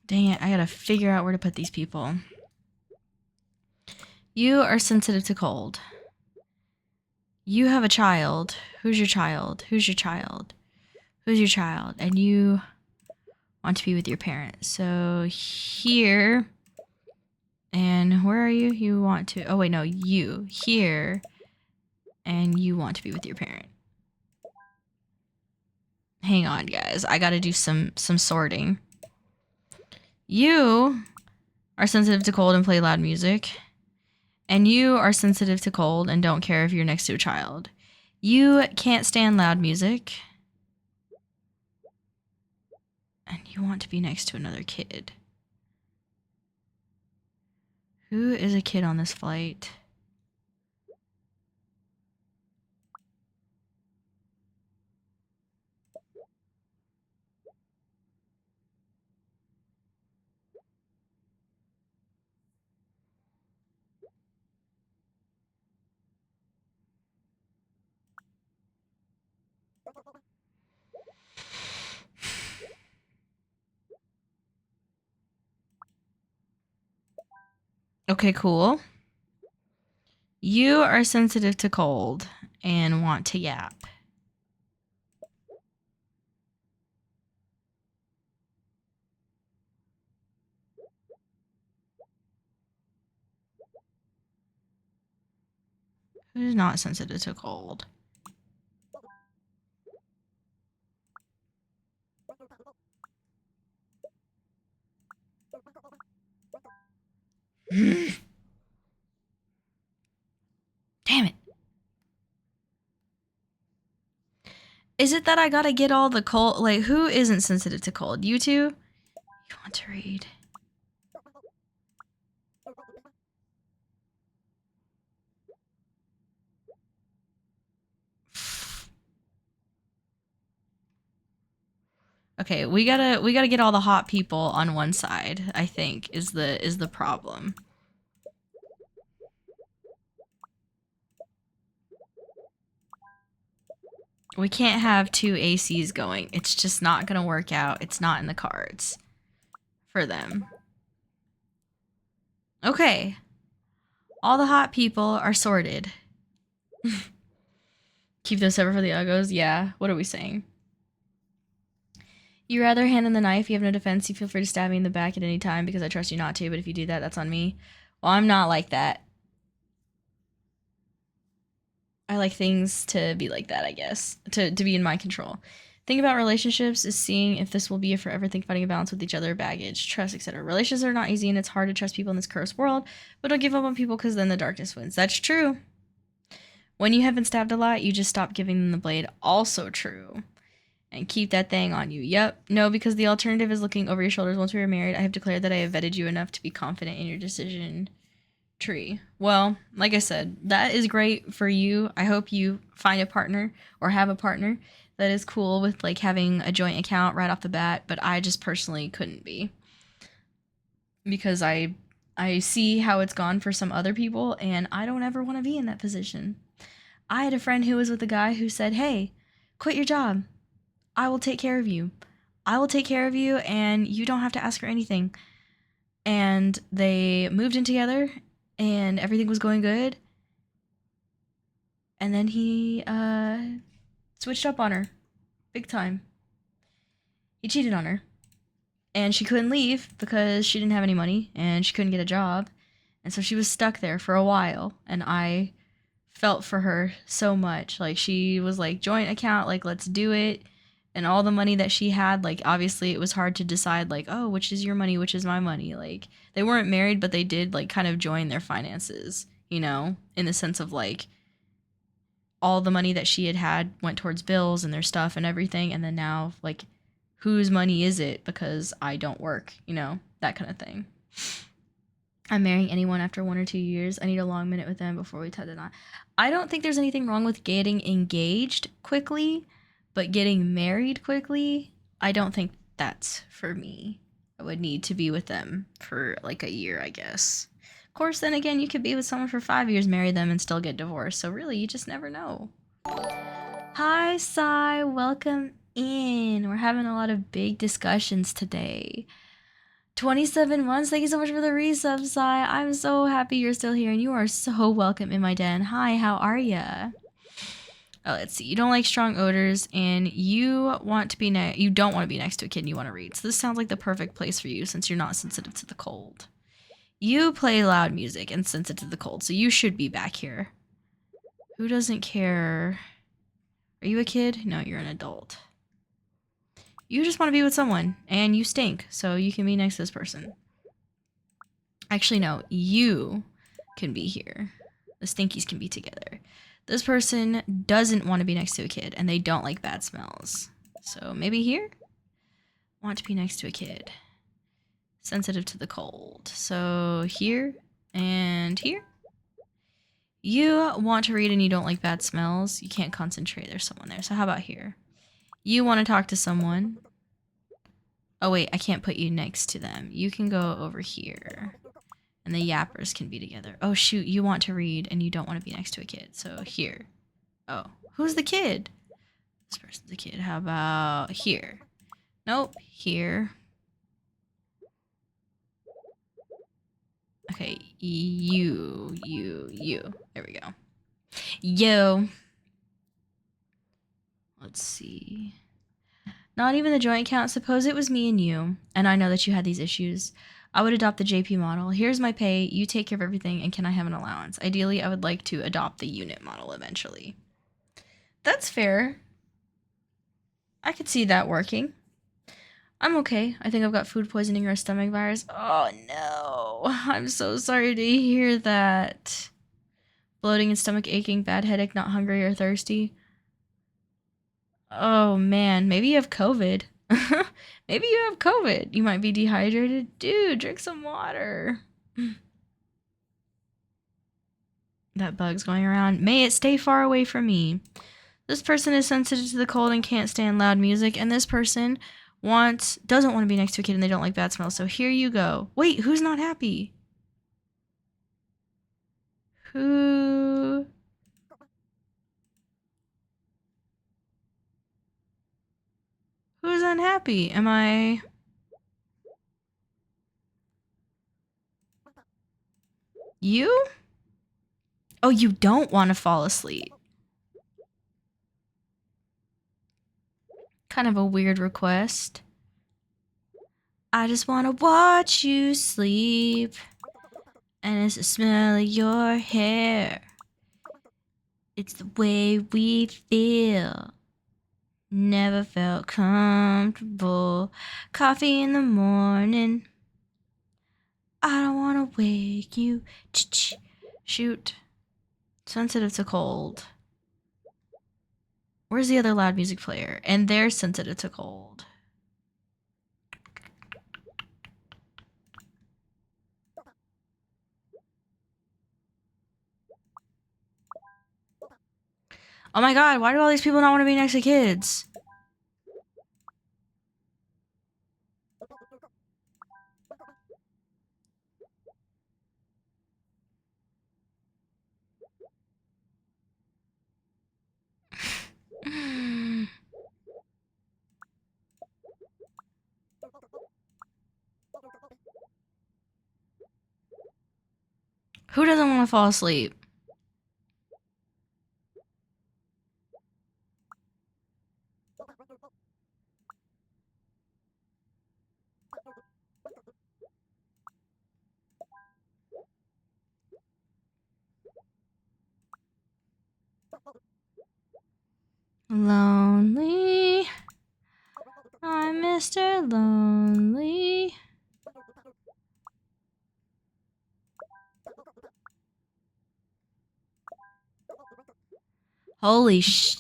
Dang it, I gotta figure out where to put these people. You are sensitive to cold. You have a child. Who's your child? Who's your child? Who's your child? And you want to be with your parent. So here, and where are you? You want to, oh wait, no, you. Here, and you want to be with your parent. Hang on, guys. I gotta do some sorting. You are sensitive to cold and play loud music. And you are sensitive to cold and don't care if you're next to a child. You can't stand loud music. And you want to be next to another kid. Who is a kid on this flight? Okay, cool. You are sensitive to cold and want to yap. Who's not sensitive to cold? Damn it. Is it that I gotta get all the cold? Like, who isn't sensitive to cold? You two? You want to read? Okay, we gotta get all the hot people on one side, I think, is the problem. We can't have two ACs going. It's just not gonna work out. It's not in the cards for them. Okay. All the hot people are sorted. Keep those separate for the uggos? Yeah. What are we saying? You rather hand in the knife. You have no defense. You feel free to stab me in the back at any time because I trust you not to, but if you do that, that's on me. Well, I'm not like that. I like things to be like that, I guess. To be in my control. Think about relationships is seeing if this will be a forever thing, finding a balance with each other, baggage, trust, etc. Relationships are not easy and it's hard to trust people in this cursed world, but don't give up on people because then the darkness wins. That's true. When you have been stabbed a lot, you just stop giving them the blade. Also true. And keep that thing on you. Yep. No, because the alternative is looking over your shoulders. Once we are married, I have declared that I have vetted you enough to be confident in your decision tree. Well, like I said, that is great for you. I hope you find a partner or have a partner that is cool with like having a joint account right off the bat, but I just personally couldn't be. Because I see how it's gone for some other people and I don't ever want to be in that position. I had a friend who was with a guy who said, "Hey, quit your job. I will take care of you. I will take care of you and you don't have to ask for anything." And they moved in together and everything was going good. And then he switched up on her. Big time. He cheated on her. And she couldn't leave because she didn't have any money and she couldn't get a job. And so she was stuck there for a while. And I felt for her so much. Like, she was like, joint account, like, let's do it. and all the money that she had, like obviously it was hard to decide like, oh, which is your money, which is my money. Like they weren't married, but they did like kind of join their finances, you know, in the sense of like all the money that she had went towards bills and their stuff and everything, and then now like whose money is it because I don't work, you know, that kind of thing. I'm marrying anyone after 1 or 2 years. I need a long minute with them before we tie the knot. I don't think there's anything wrong with getting engaged quickly, but getting married quickly, I don't think that's for me. I would need to be with them for like a year, I guess. Of course, then again, you could be with someone for 5 years, marry them, and still get divorced. So really, you just never know. Hi, Sai. Welcome in. We're having a lot of big discussions today. 27 months. Thank you so much for the resub, Sai. I'm so happy you're still here, and you are so welcome in my den. Hi, how are ya? Oh, let's see. You don't like strong odors, and you want to be you don't want to be next to a kid, and you want to read. So this sounds like the perfect place for you, since you're not sensitive to the cold. You play loud music and sensitive to the cold, so you should be back here. Who doesn't care? Are you a kid? No, you're an adult. You just want to be with someone, and you stink, so you can be next to this person. Actually, no, you can be here. The stinkies can be together. This person doesn't want to be next to a kid, and they don't like bad smells. So maybe here? Want to be next to a kid. Sensitive to the cold. So here and here. You want to read and you don't like bad smells. You can't concentrate. There's someone there. So how about here? You want to talk to someone. Oh, wait, I can't put you next to them. You can go over here. And the yappers can be together. Oh, shoot, you want to read and you don't want to be next to a kid. So here. Oh, who's the kid? This person's a kid. How about here? Nope, here. Okay, you. There we go. Yo. Let's see. Not even the joint count. Suppose it was me and you, and I know that you had these issues. I would adopt the JP model. Here's my pay. You take care of everything, and can I have an allowance? Ideally, I would like to adopt the unit model eventually. That's fair. I could see that working. I'm okay. I think I've got food poisoning or a stomach virus. Oh no. I'm so sorry to hear that. Bloating and stomach aching, bad headache, not hungry or thirsty. Oh man, maybe you have COVID. Maybe you have COVID. You might be dehydrated. Dude, drink some water. That bug's going around. May it stay far away from me. This person is sensitive to the cold and can't stand loud music, and this person doesn't want to be next to a kid and they don't like bad smells. So here you go. Wait, who's not happy? Who's unhappy? Am I? You? Oh, you don't want to fall asleep. Kind of a weird request. I just want to watch you sleep. And it's the smell of your hair. It's the way we feel. Never felt comfortable. Coffee in the morning. I don't want to wake you. Shoot. Sensitive to cold. Where's the other loud music player? And they're sensitive to cold. Oh my god, why do all these people not want to be next to kids? Who doesn't want to fall asleep? Lonely. Holy sh...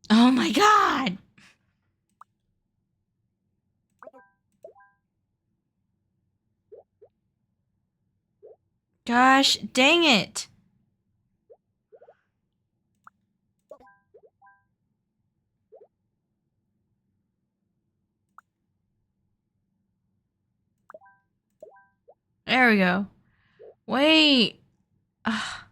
Oh my god! Gosh, dang it! There we go. Wait! Ugh.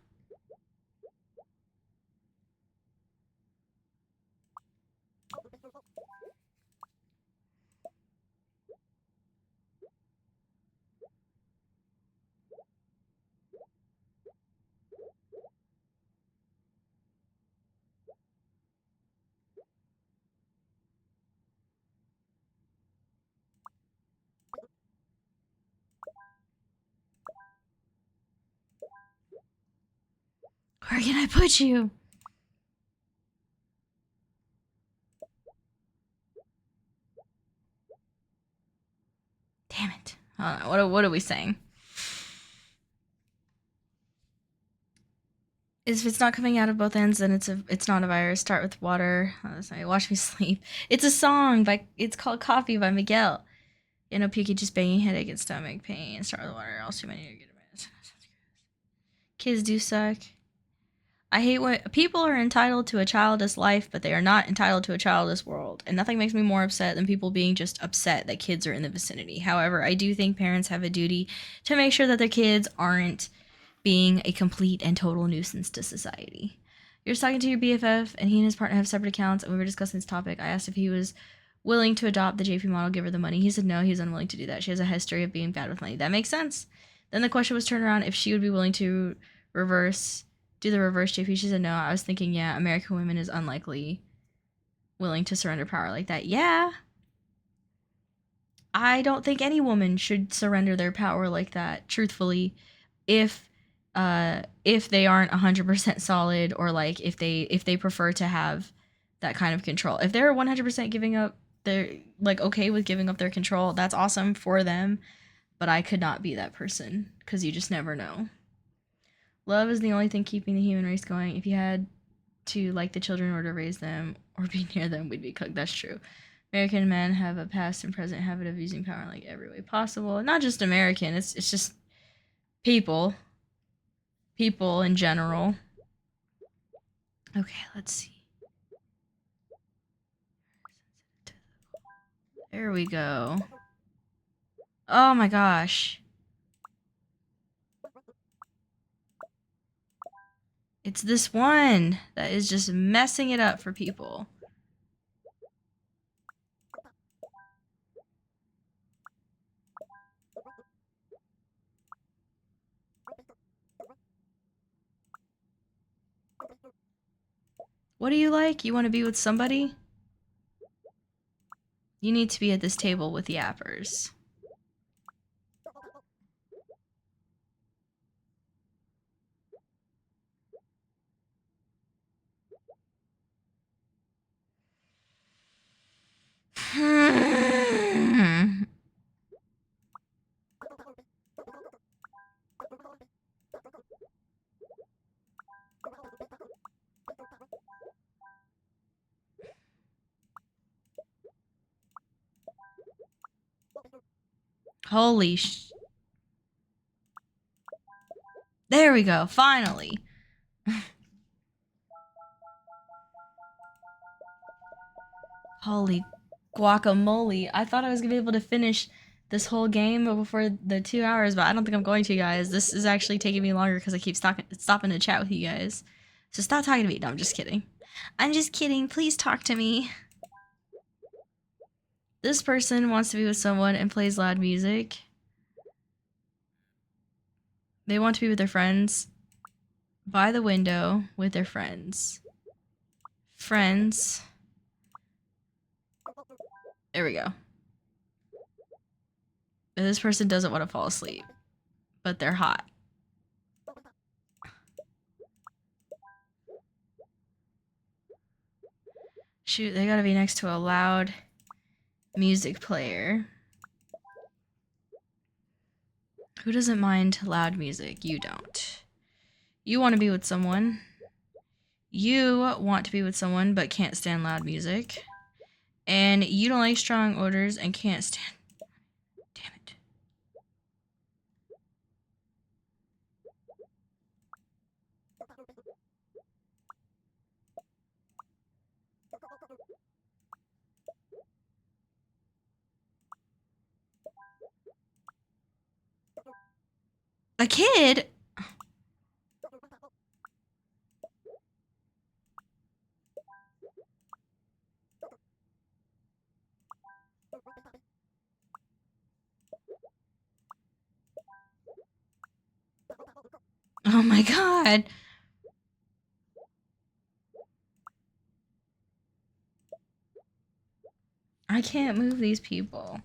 Where can I put you? Damn it. What are we saying? If it's not coming out of both ends, then it's not a virus. Start with water. Oh, sorry, watch me sleep. It's a song it's called Coffee by Miguel. You know, puking, just banging, headache, and stomach pain. Start with water. Also, too many to get a minute. Kids do suck. I hate when people are entitled to a childless life, but they are not entitled to a childless world. And nothing makes me more upset than people being just upset that kids are in the vicinity. However, I do think parents have a duty to make sure that their kids aren't being a complete and total nuisance to society. You're talking to your BFF, and he and his partner have separate accounts, and we were discussing this topic. I asked if he was willing to adopt the JP model, give her the money. He said no, he's unwilling to do that. She has a history of being bad with money. That makes sense. Then the question was turned around if she would be willing to do the reverse JP. She said no. I was thinking, yeah, American women is unlikely willing to surrender power like that. Yeah. I don't think any woman should surrender their power like that, truthfully, if they aren't 100% solid, or like if they prefer to have that kind of control. If they're 100% giving up, they're like okay with giving up their control, that's awesome for them, but I could not be that person because you just never know. Love is the only thing keeping the human race going. If you had to like the children or to raise them or be near them, we'd be cooked. That's true. American men have a past and present habit of using power in like every way possible. Not just American, it's just people in general. Okay, let's see. There we go. Oh my gosh. It's this one that is just messing it up for people. What do you like? You want to be with somebody? You need to be at this table with yappers. Holy sh... There we go, finally. Holy guacamole. I thought I was gonna be able to finish this whole game before the 2 hours, but I don't think I'm going to, guys. This is actually taking me longer because I keep stopping to chat with you guys. So stop talking to me. No, I'm just kidding. I'm just kidding. Please talk to me. This person wants to be with someone and plays loud music. They want to be with their friends by the window with their friends. Friends. There we go. And this person doesn't want to fall asleep, but they're hot. Shoot, they gotta be next to a loud music player. Who doesn't mind loud music? You don't. You want to be with someone. You want to be with someone but can't stand loud music. And you don't like strong odors and can't stand... Damn it. A kid? Oh my god. I can't move these people.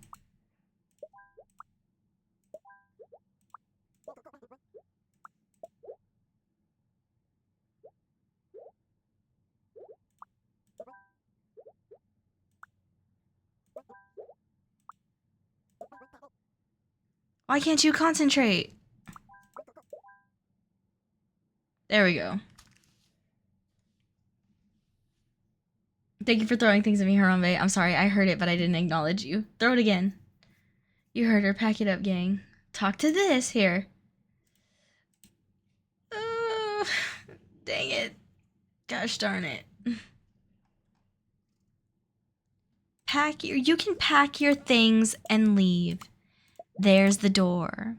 Why can't you concentrate? There we go. Thank you for throwing things at me, Harambe. I'm sorry, I heard it, but I didn't acknowledge you. Throw it again. You heard her. Pack it up, gang. Talk to this here. Dang it. Gosh darn it. You can pack your things and leave. There's the door.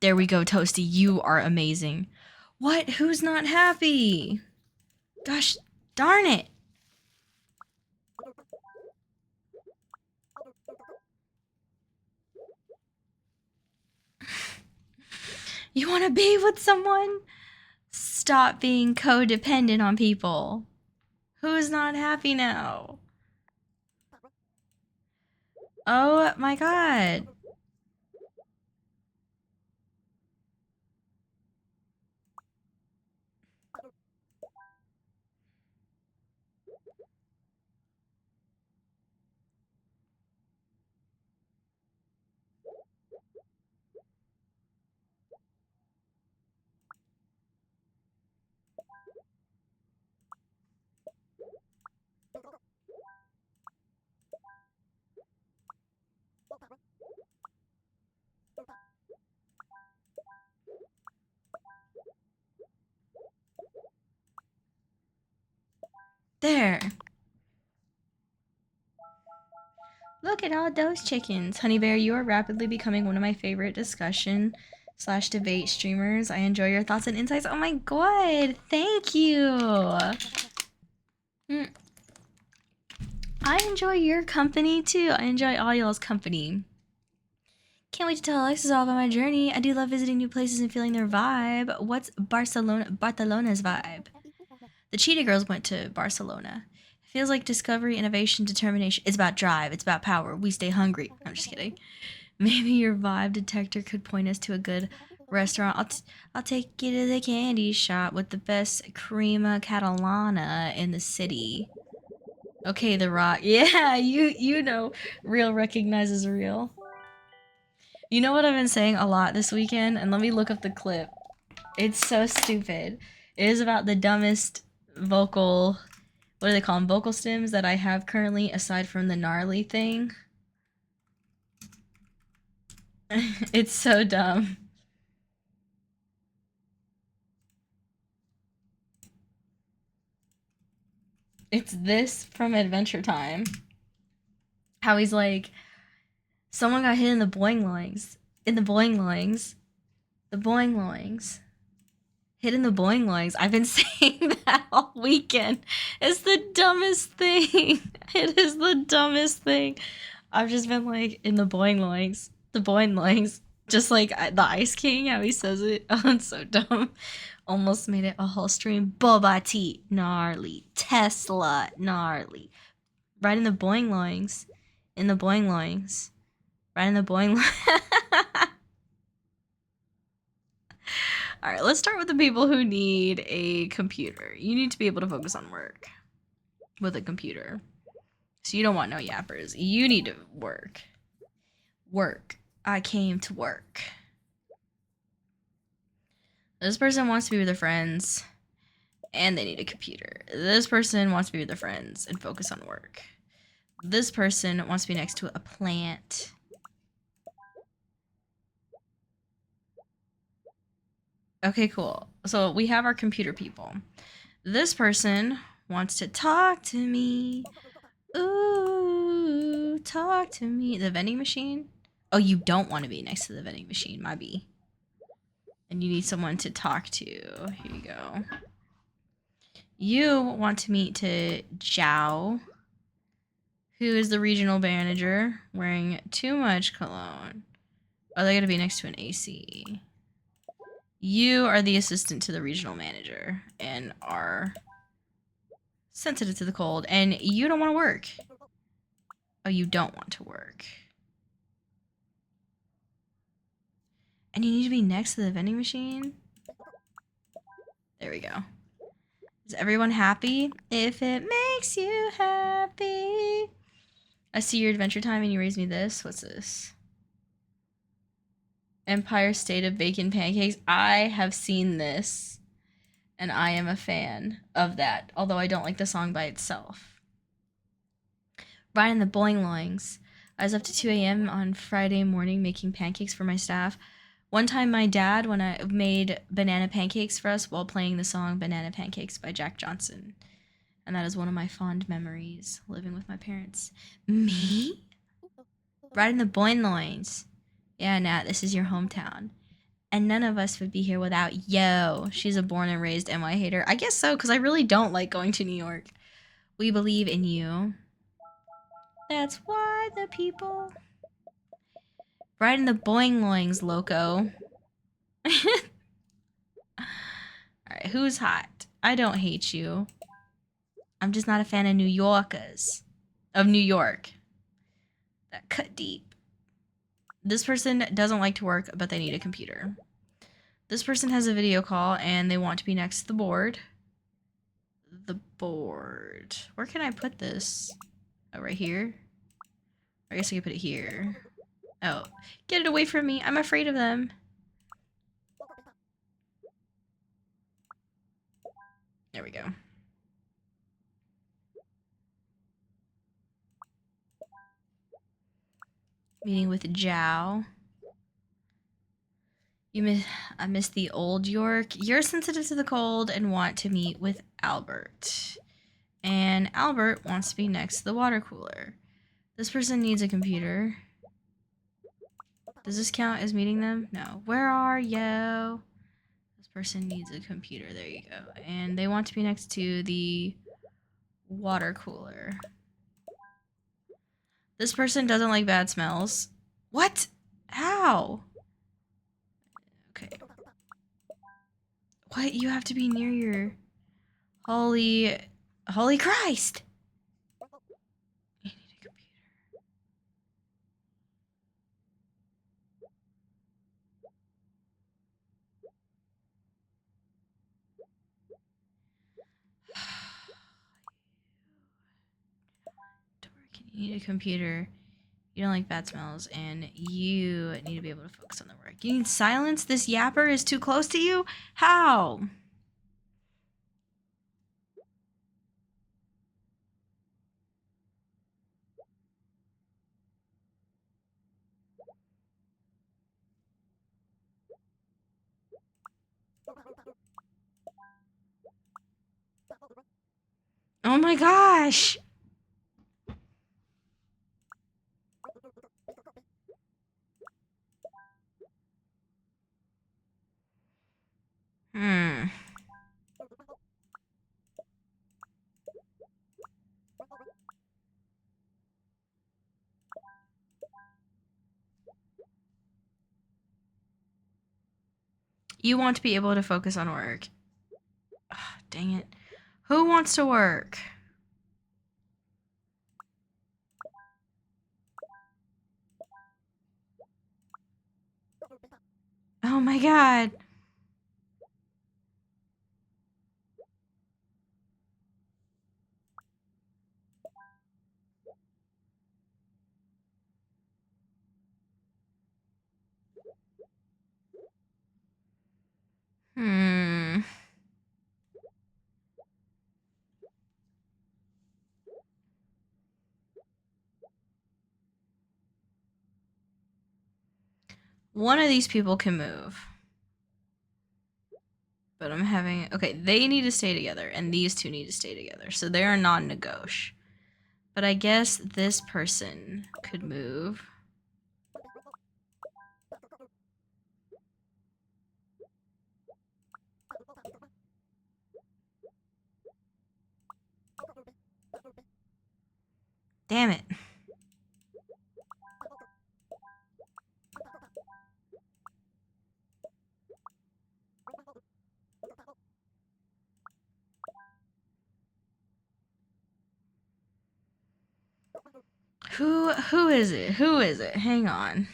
There we go, Toasty. You are amazing. What? Who's not happy? Gosh darn it. You want to be with someone? Stop being codependent on people. Who's not happy now? Oh my god. There. Look at all those chickens. Honey Bear, you are rapidly becoming one of my favorite discussion/debate streamers. I enjoy your thoughts and insights. Oh my god, thank you. I enjoy your company too. I enjoy all y'all's company. Can't wait to tell Alexis all about my journey. I do love visiting new places and feeling their vibe. What's Barcelona's vibe? The Cheetah Girls went to Barcelona. It feels like discovery, innovation, determination. It's about drive. It's about power. We stay hungry. I'm just kidding. Maybe your vibe detector could point us to a good restaurant. I'll take you to the candy shop with the best crema catalana in the city. Okay, The Rock. Yeah, you know, real recognizes real. You know what I've been saying a lot this weekend? And let me look up the clip. It's so stupid. It is about the dumbest vocal, what do they call them? Vocal stems that I have currently, aside from the gnarly thing. It's so dumb. It's this from Adventure Time. How he's like, someone got hit in the boing loings. In the boing loings. The boing loings. Hit in the boing loings. I've been saying that all weekend. It's the dumbest thing. It is the dumbest thing. I've just been like, in the boing loings. The boing loings. Just like the Ice King, how he says it. Oh, it's so dumb. Almost made it a whole stream. Boba Tea, gnarly. Tesla, gnarly. Right in the boing loings. In the boing loings. Right in the boing loings. Alright, let's start with the people who need a computer. You need to be able to focus on work with a computer. So you don't want no yappers. You need to work. Work. I came to work. This person wants to be with their friends and they need a computer. This person wants to be with their friends and focus on work. This person wants to be next to a plant. Okay, cool. So we have our computer people. This person wants to talk to me. Ooh, talk to me. The vending machine? Oh, you don't want to be next to the vending machine, my bee. And you need someone to talk to. Here you go. You want to meet to Zhao, who is the regional manager, wearing too much cologne. Oh, they gotta be next to an AC. You are the assistant to the regional manager and are sensitive to the cold, and you don't want to work. Oh, you don't want to work. And you need to be next to the vending machine? There we go. Is everyone happy? If it makes you happy. I see your Adventure Time and you raise me this. What's this? Empire State of Bacon Pancakes. I have seen this. And I am a fan of that. Although I don't like the song by itself. Right in the boing loings. I was up to 2 a.m. on Friday morning making pancakes for my staff. One time my dad, when I made banana pancakes for us while playing the song Banana Pancakes by Jack Johnson. And that is one of my fond memories, living with my parents. Me? Right in the boing loins. Yeah, Nat, this is your hometown. And none of us would be here without Yo. She's a born and raised NY hater. I guess so, because I really don't like going to New York. We believe in you. That's why the people... Right in the boing loings, loco. Alright, who's hot? I don't hate you. I'm just not a fan of New Yorkers. Of New York. That cut deep. This person doesn't like to work, but they need a computer. This person has a video call and they want to be next to the board. The board. Where can I put this? Oh, right here? I guess I could put it here. Oh, get it away from me. I'm afraid of them. There we go. Meeting with Zhao. I miss the old York. You're sensitive to the cold and want to meet with Albert. And Albert wants to be next to the water cooler. This person needs a computer. Does this count as meeting them? No. Where are you? This person needs a computer. There you go. And they want to be next to the water cooler. This person doesn't like bad smells. What? How? Okay. What? You have to be near your Holy Christ! You need a computer. You need a computer. You don't like bad smells, and you need to be able to focus on the work. You need silence? This yapper is too close to you? How? Oh my gosh! Hmm. You want to be able to focus on work. Ugh, dang it. Who wants to work? Oh my god. Hmm. One of these people can move. But I'm having... Okay, they need to stay together, and these two need to stay together. So they are non-negotiable. But I guess this person could move. Damn it. Who is it? Who is it? Hang on.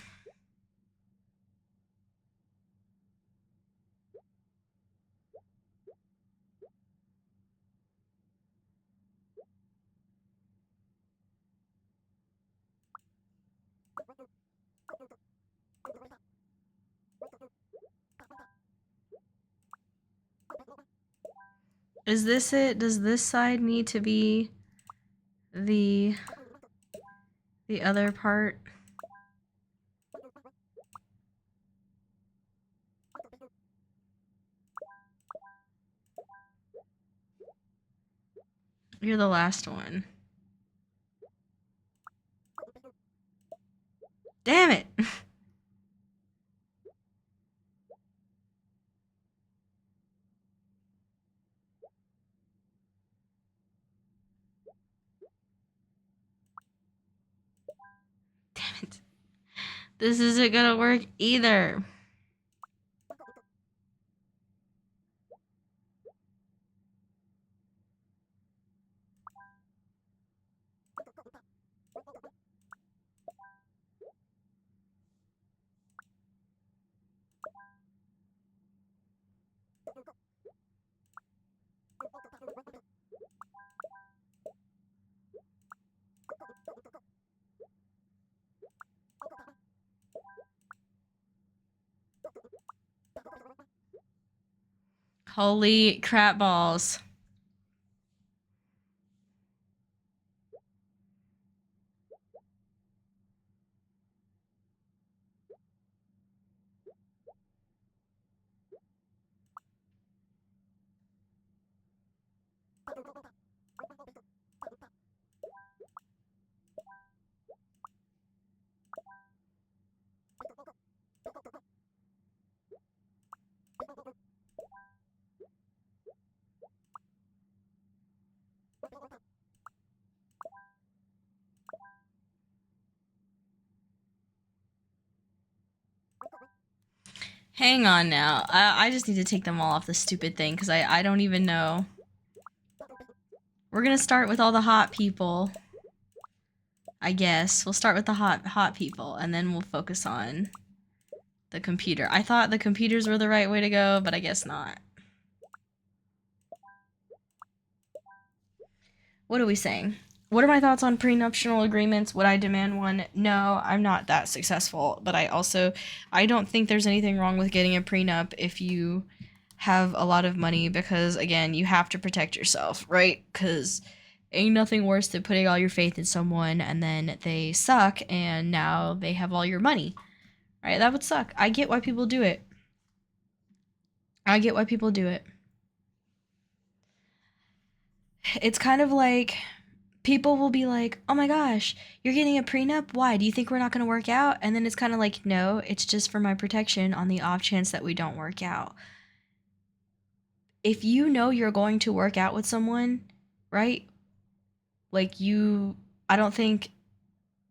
Is this it? Does this side need to be the other part? You're the last one. Damn it! Damn it. This isn't gonna work either. Holy crap balls. Hang on now. I just need to take them all off the stupid thing because I don't even know. We're gonna start with all the hot people. I guess. We'll start with the hot people and then we'll focus on the computer. I thought the computers were the right way to go, but I guess not. What are we saying? What are my thoughts on prenuptial agreements? Would I demand one? No, I'm not that successful, but I don't think there's anything wrong with getting a prenup if you have a lot of money because, again, you have to protect yourself, right? Because ain't nothing worse than putting all your faith in someone and then they suck and now they have all your money, right? That would suck. I get why people do it. I get why people do it. It's kind of like people will be like, oh my gosh, you're getting a prenup? Why? Do you think we're not going to work out? And then it's kind of like, no, it's just for my protection on the off chance that we don't work out. If you know you're going to work out with someone, right? Like I don't think,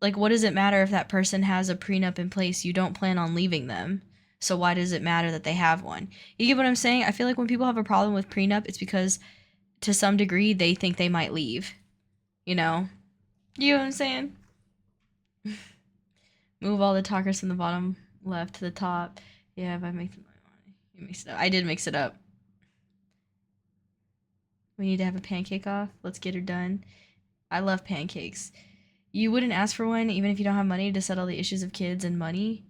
like, what does it matter if that person has a prenup in place? You don't plan on leaving them. So why does it matter that they have one? You get what I'm saying? I feel like when people have a problem with prenup, it's because to some degree they think they might leave. You know? You know what I'm saying? Move all the talkers from the bottom left to the top. Yeah, if I make them, you mix it up. I did mix it up. We need to have a pancake off. Let's get her done. I love pancakes. You wouldn't ask for one even if you don't have money to settle the issues of kids and money.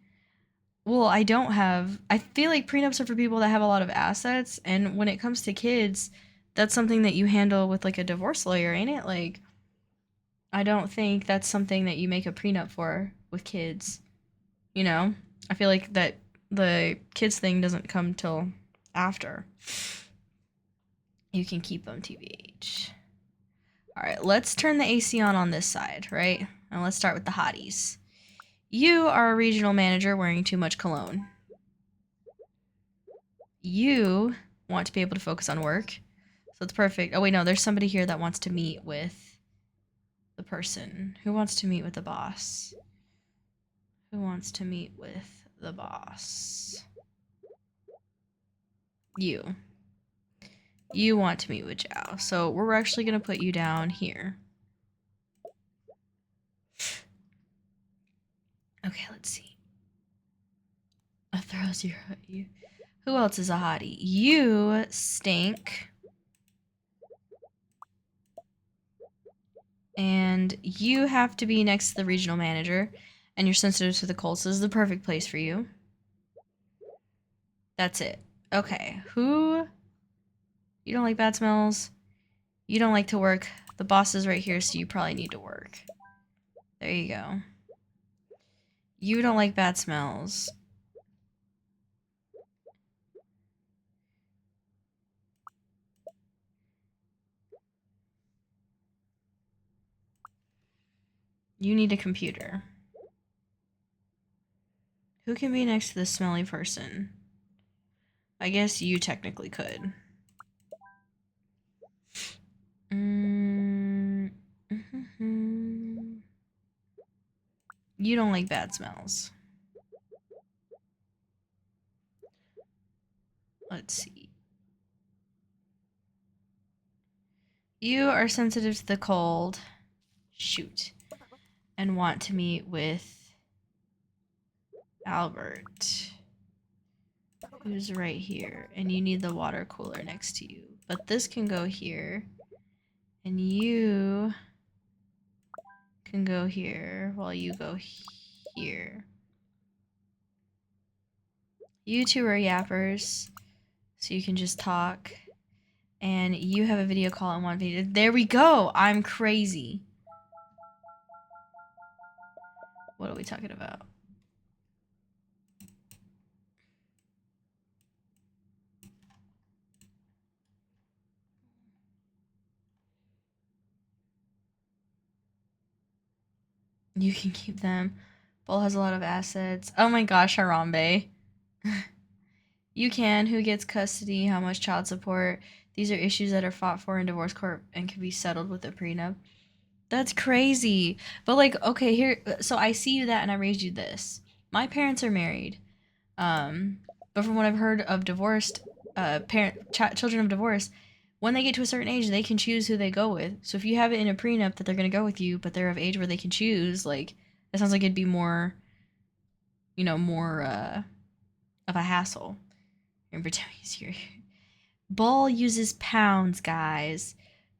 Well, I don't have. I feel like prenups are for people that have a lot of assets, and when it comes to kids, that's something that you handle with like a divorce lawyer, ain't it? Like, I don't think that's something that you make a prenup for with kids. You know, I feel like that the kids thing doesn't come till after. You can keep them, TBH. All right, let's turn the AC on this side, right? And let's start with the hotties. You are a regional manager wearing too much cologne. You want to be able to focus on work. So it's perfect. Oh, wait, no, there's somebody here that wants to meet with the person. Who wants to meet with the boss? Who wants to meet with the boss? You. You want to meet with Zhao. So we're actually going to put you down here. Okay, let's see. A throw zero at you. Who else is a hottie? You stink. And you have to be next to the regional manager. And you're sensitive to the cold, so this is the perfect place for you. That's it. Okay, who... You don't like bad smells. You don't like to work. The boss is right here, so you probably need to work. There you go. You don't like bad smells. You need a computer. Who can be next to the smelly person? I guess you technically could. You don't like bad smells. Let's see. You are sensitive to the cold. Shoot. And want to meet with Albert, who's right here. And you need the water cooler next to you. But this can go here. And you can go here while you go here. You two are yappers, so you can just talk. And you have a video call and one video. There we go! I'm crazy. What are we talking about? You can keep them. Bull has a lot of assets. Oh my gosh, Harambe. You can. Who gets custody? How much child support? These are issues that are fought for in divorce court and can be settled with a prenup. That's crazy. But like, okay, here, so I see you that and I raised you this. My parents are married. But from what I've heard of divorced children of divorce, when they get to a certain age, they can choose who they go with. So if you have it in a prenup that they're going to go with you, but they're of age where they can choose, like, that sounds like it'd be more, you know, more of a hassle. Here, pretend he's here. Ball uses pounds, guys.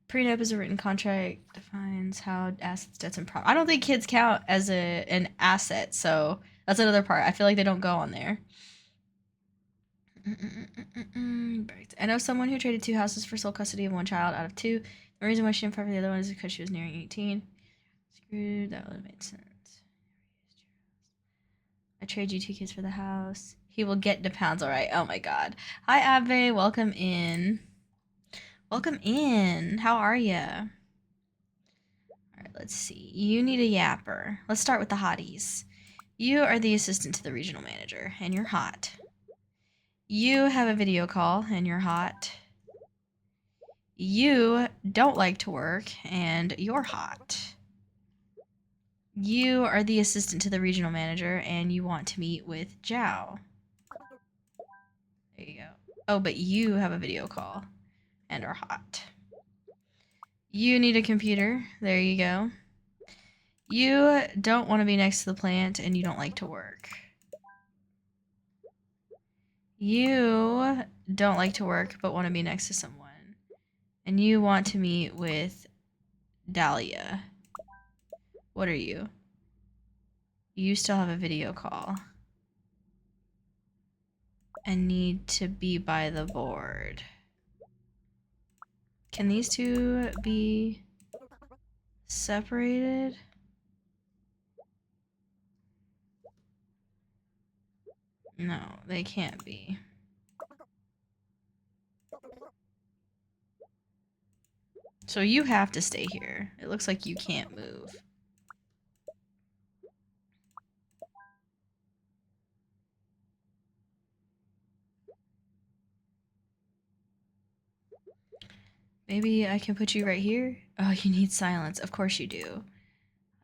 Prenup is a written contract, defines how assets, debts, and profit. I don't think kids count as an asset, so that's another part. I feel like they don't go on there. I know someone who traded 2 houses for sole custody of 1 child out of 2. The reason why she didn't fight for the other one is because she was nearing 18. Screwed, that would have made sense. I trade you 2 kids for the house. He will get the pounds, alright. Oh my god. Hi, Abe. Welcome in. Welcome in. How are ya? Alright, let's see. You need a yapper. Let's start with the hotties. You are the assistant to the regional manager, and you're hot. You have a video call, and you're hot. You don't like to work, and you're hot. You are the assistant to the regional manager, and you want to meet with Zhao. There you go. Oh, but you have a video call and are hot. You need a computer. There you go. You don't want to be next to the plant and you don't like to work. You don't like to work but want to be next to someone. And you want to meet with Dahlia. What are you? You still have a video call. And need to be by the board. Can these two be separated? No, they can't be. So you have to stay here. It looks like you can't move. Maybe I can put you right here? Oh, you need silence. Of course you do.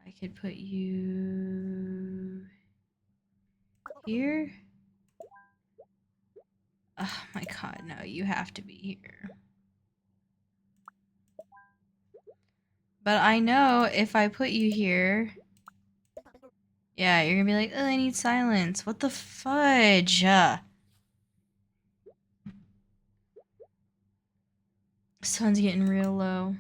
I could put you here. Oh my god, no, you have to be here. But I know if I put you here... Yeah, you're gonna be like, oh, I need silence. What the fudge? Sun's getting real low.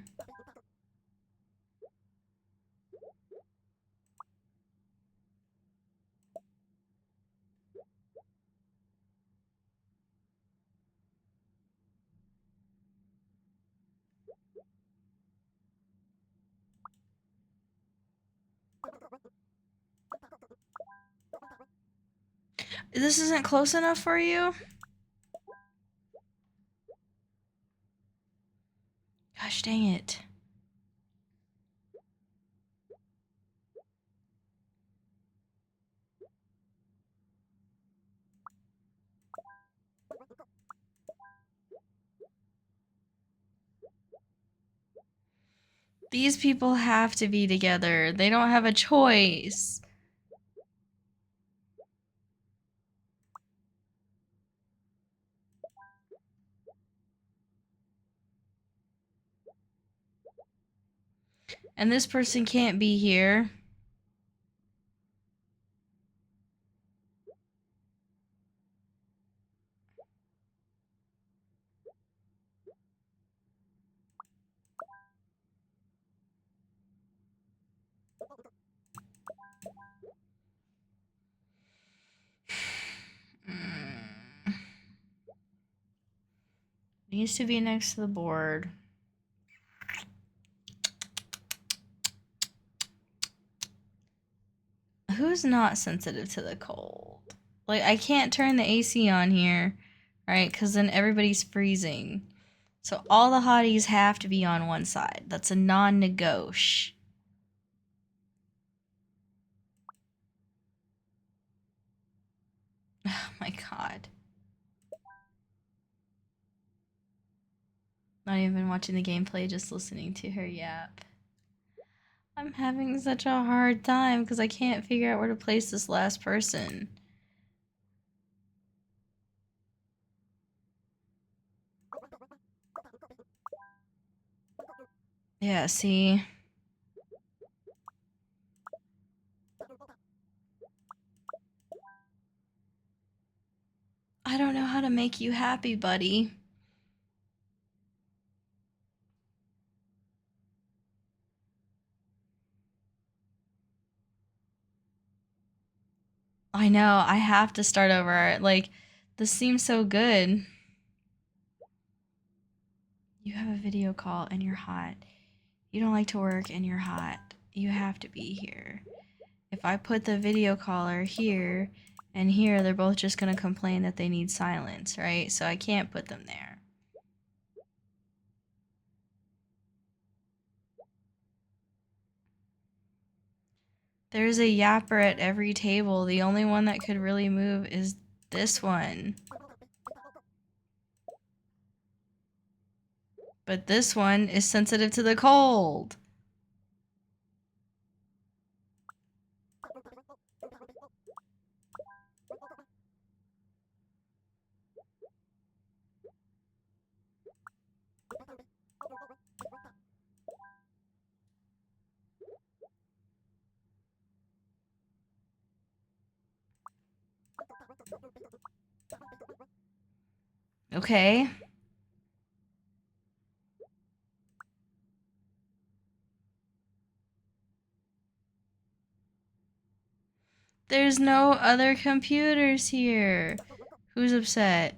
This isn't close enough for you? Gosh dang it. These people have to be together. They don't have a choice. And this person can't be here. Needs to be next to the board. Who's not sensitive to the cold? Like, I can't turn the AC on here, right? Because then everybody's freezing. So all the hotties have to be on one side. That's a non-negotiable. Oh my god. Not even watching the gameplay, just listening to her yap. I'm having such a hard time because I can't figure out where to place this last person. Yeah, see? I don't know how to make you happy, buddy. I know, I have to start over. Like, this seems so good. You have a video call and you're hot. You don't like to work and you're hot. You have to be here. If I put the video caller here and here, they're both just gonna complain that they need silence, right? So I can't put them there. There's a yapper at every table. The only one that could really move is this one. But this one is sensitive to the cold. Okay. There's no other computers here. Who's upset?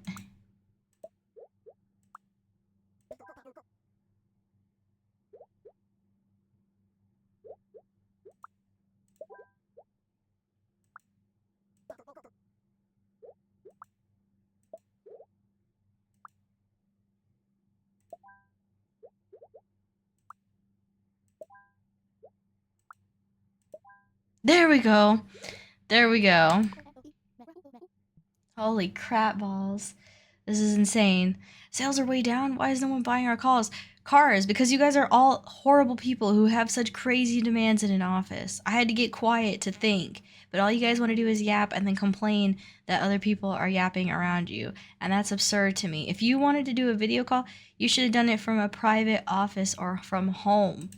There we go. There we go. Holy crap balls. This is insane. Sales are way down. Why is no one buying our cars? Because you guys are all horrible people who have such crazy demands in an office. I had to get quiet to think, but all you guys want to do is yap and then complain that other people are yapping around you, and that's absurd to me. If you wanted to do a video call, you should have done it from a private office or from home.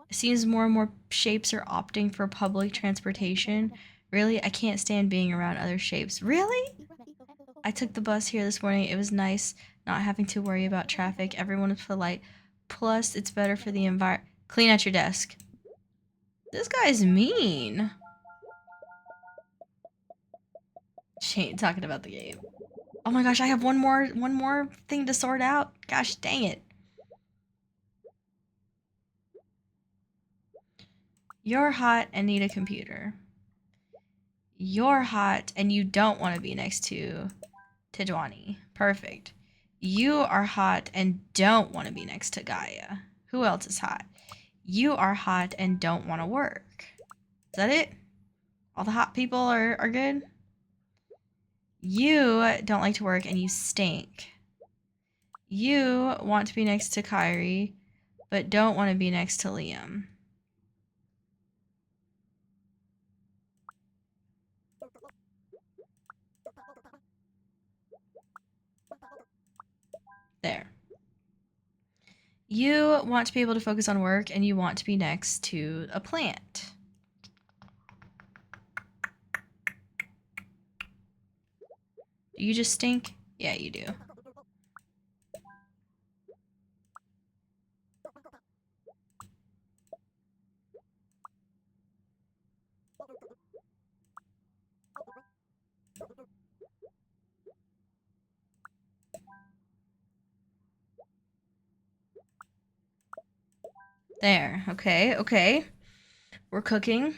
It seems more and more shapes are opting for public transportation. Really? I can't stand being around other shapes. Really? I took the bus here this morning. It was nice not having to worry about traffic. Everyone was polite. Plus, it's better for the environment. Clean out your desk. This guy's mean. She ain't talking about the game. Oh my gosh, I have one more thing to sort out. Gosh dang it. You're hot and need a computer. You're hot and you don't want to be next to Tidwani. Perfect. You are hot and don't want to be next to Gaia. Who else is hot? You are hot and don't want to work. Is that it? All the hot people are good? You don't like to work and you stink. You want to be next to Kyrie, but don't want to be next to Liam. There. You want to be able to focus on work and you want to be next to a plant. Do you just stink? Yeah, you do. There. Okay, okay. We're cooking.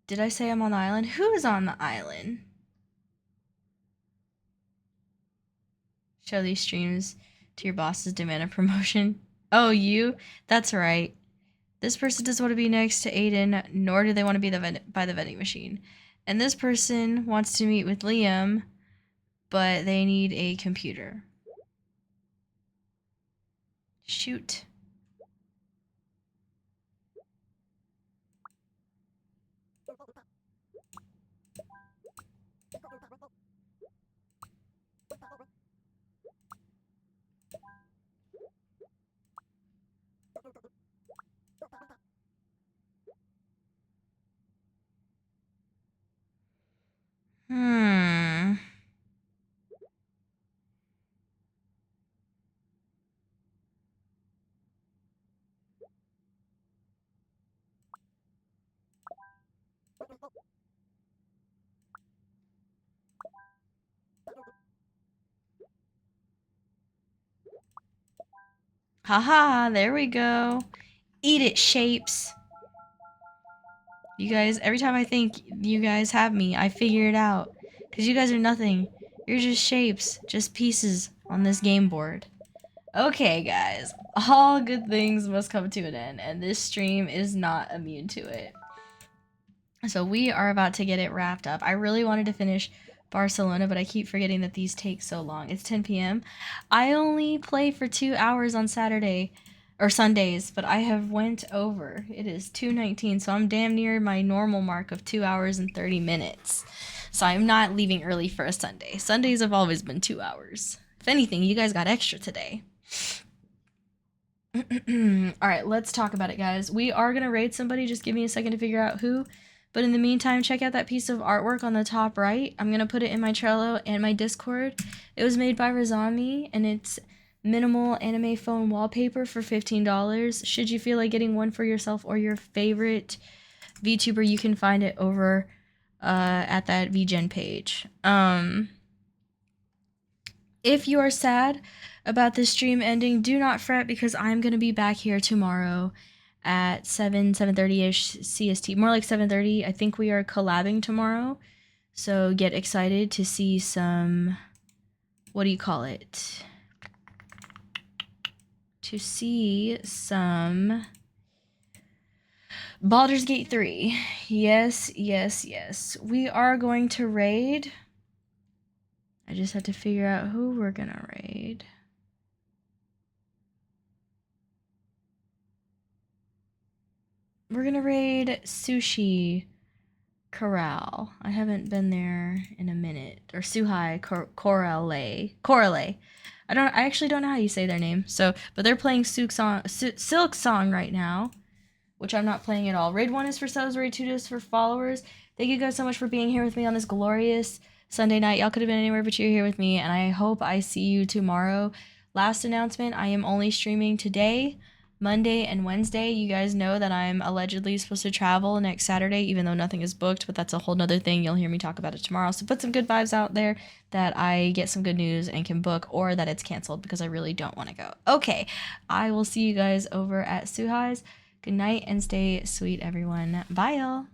Did I say I'm on the island? Who is on the island? Show these streams to your bosses, demand a promotion. Oh, you? That's right. This person doesn't want to be next to Aiden, nor do they want to be by the vending machine. And this person wants to meet with Liam, but they need a computer. Shoot. Hmm. Haha, there we go. Eat it, shapes. You guys, every time I think you guys have me, I figure it out. Because you guys are nothing. You're just shapes, just pieces on this game board. Okay, guys. All good things must come to an end, and this stream is not immune to it. So we are about to get it wrapped up. I really wanted to finish Barcelona, but I keep forgetting that these take so long. It's 10 p.m. I only play for 2 hours on Saturday or Sundays, but I have went over. It is 2:19, so I'm damn near my normal mark of 2 hours and 30 minutes. So I'm not leaving early for a Sunday. Sundays have always been 2 hours. If anything, you guys got extra today. All right, let's talk about it, guys. We are going to raid somebody. Just give me a second to figure out who. But in the meantime, check out that piece of artwork on the top right. I'm going to put it in my Trello and my Discord. It was made by Razami, and it's minimal anime phone wallpaper for $15. Should you feel like getting one for yourself or your favorite VTuber, you can find it over at that VGen page. If you are sad about this stream ending, do not fret, because I'm going to be back here tomorrow at 7:30ish CST. More like 7:30. I think we are collabing tomorrow. So get excited to see some, what do you call it? To see some Baldur's Gate 3. Yes, yes, yes. We are going to raid. I just have to figure out who we're gonna raid. We're gonna raid Sushi Corral. I haven't been there in a minute. Or Suhai Corale. I actually don't know how you say their name. So, but they're playing Silk Song right now, which I'm not playing at all. Raid 1 is for subs, Raid 2 is for followers. Thank you guys so much for being here with me on this glorious Sunday night. Y'all could have been anywhere, but you're here with me, and I hope I see you tomorrow. Last announcement, I am only streaming today, Monday, and Wednesday. You guys know that I'm allegedly supposed to travel next Saturday, even though nothing is booked, but that's a whole nother thing. You'll hear me talk about it tomorrow. So put some good vibes out there that I get some good news and can book, or that it's canceled, because I really don't want to go. Okay, I will see you guys over at Suhai's. Good night and stay sweet, everyone. Bye, y'all.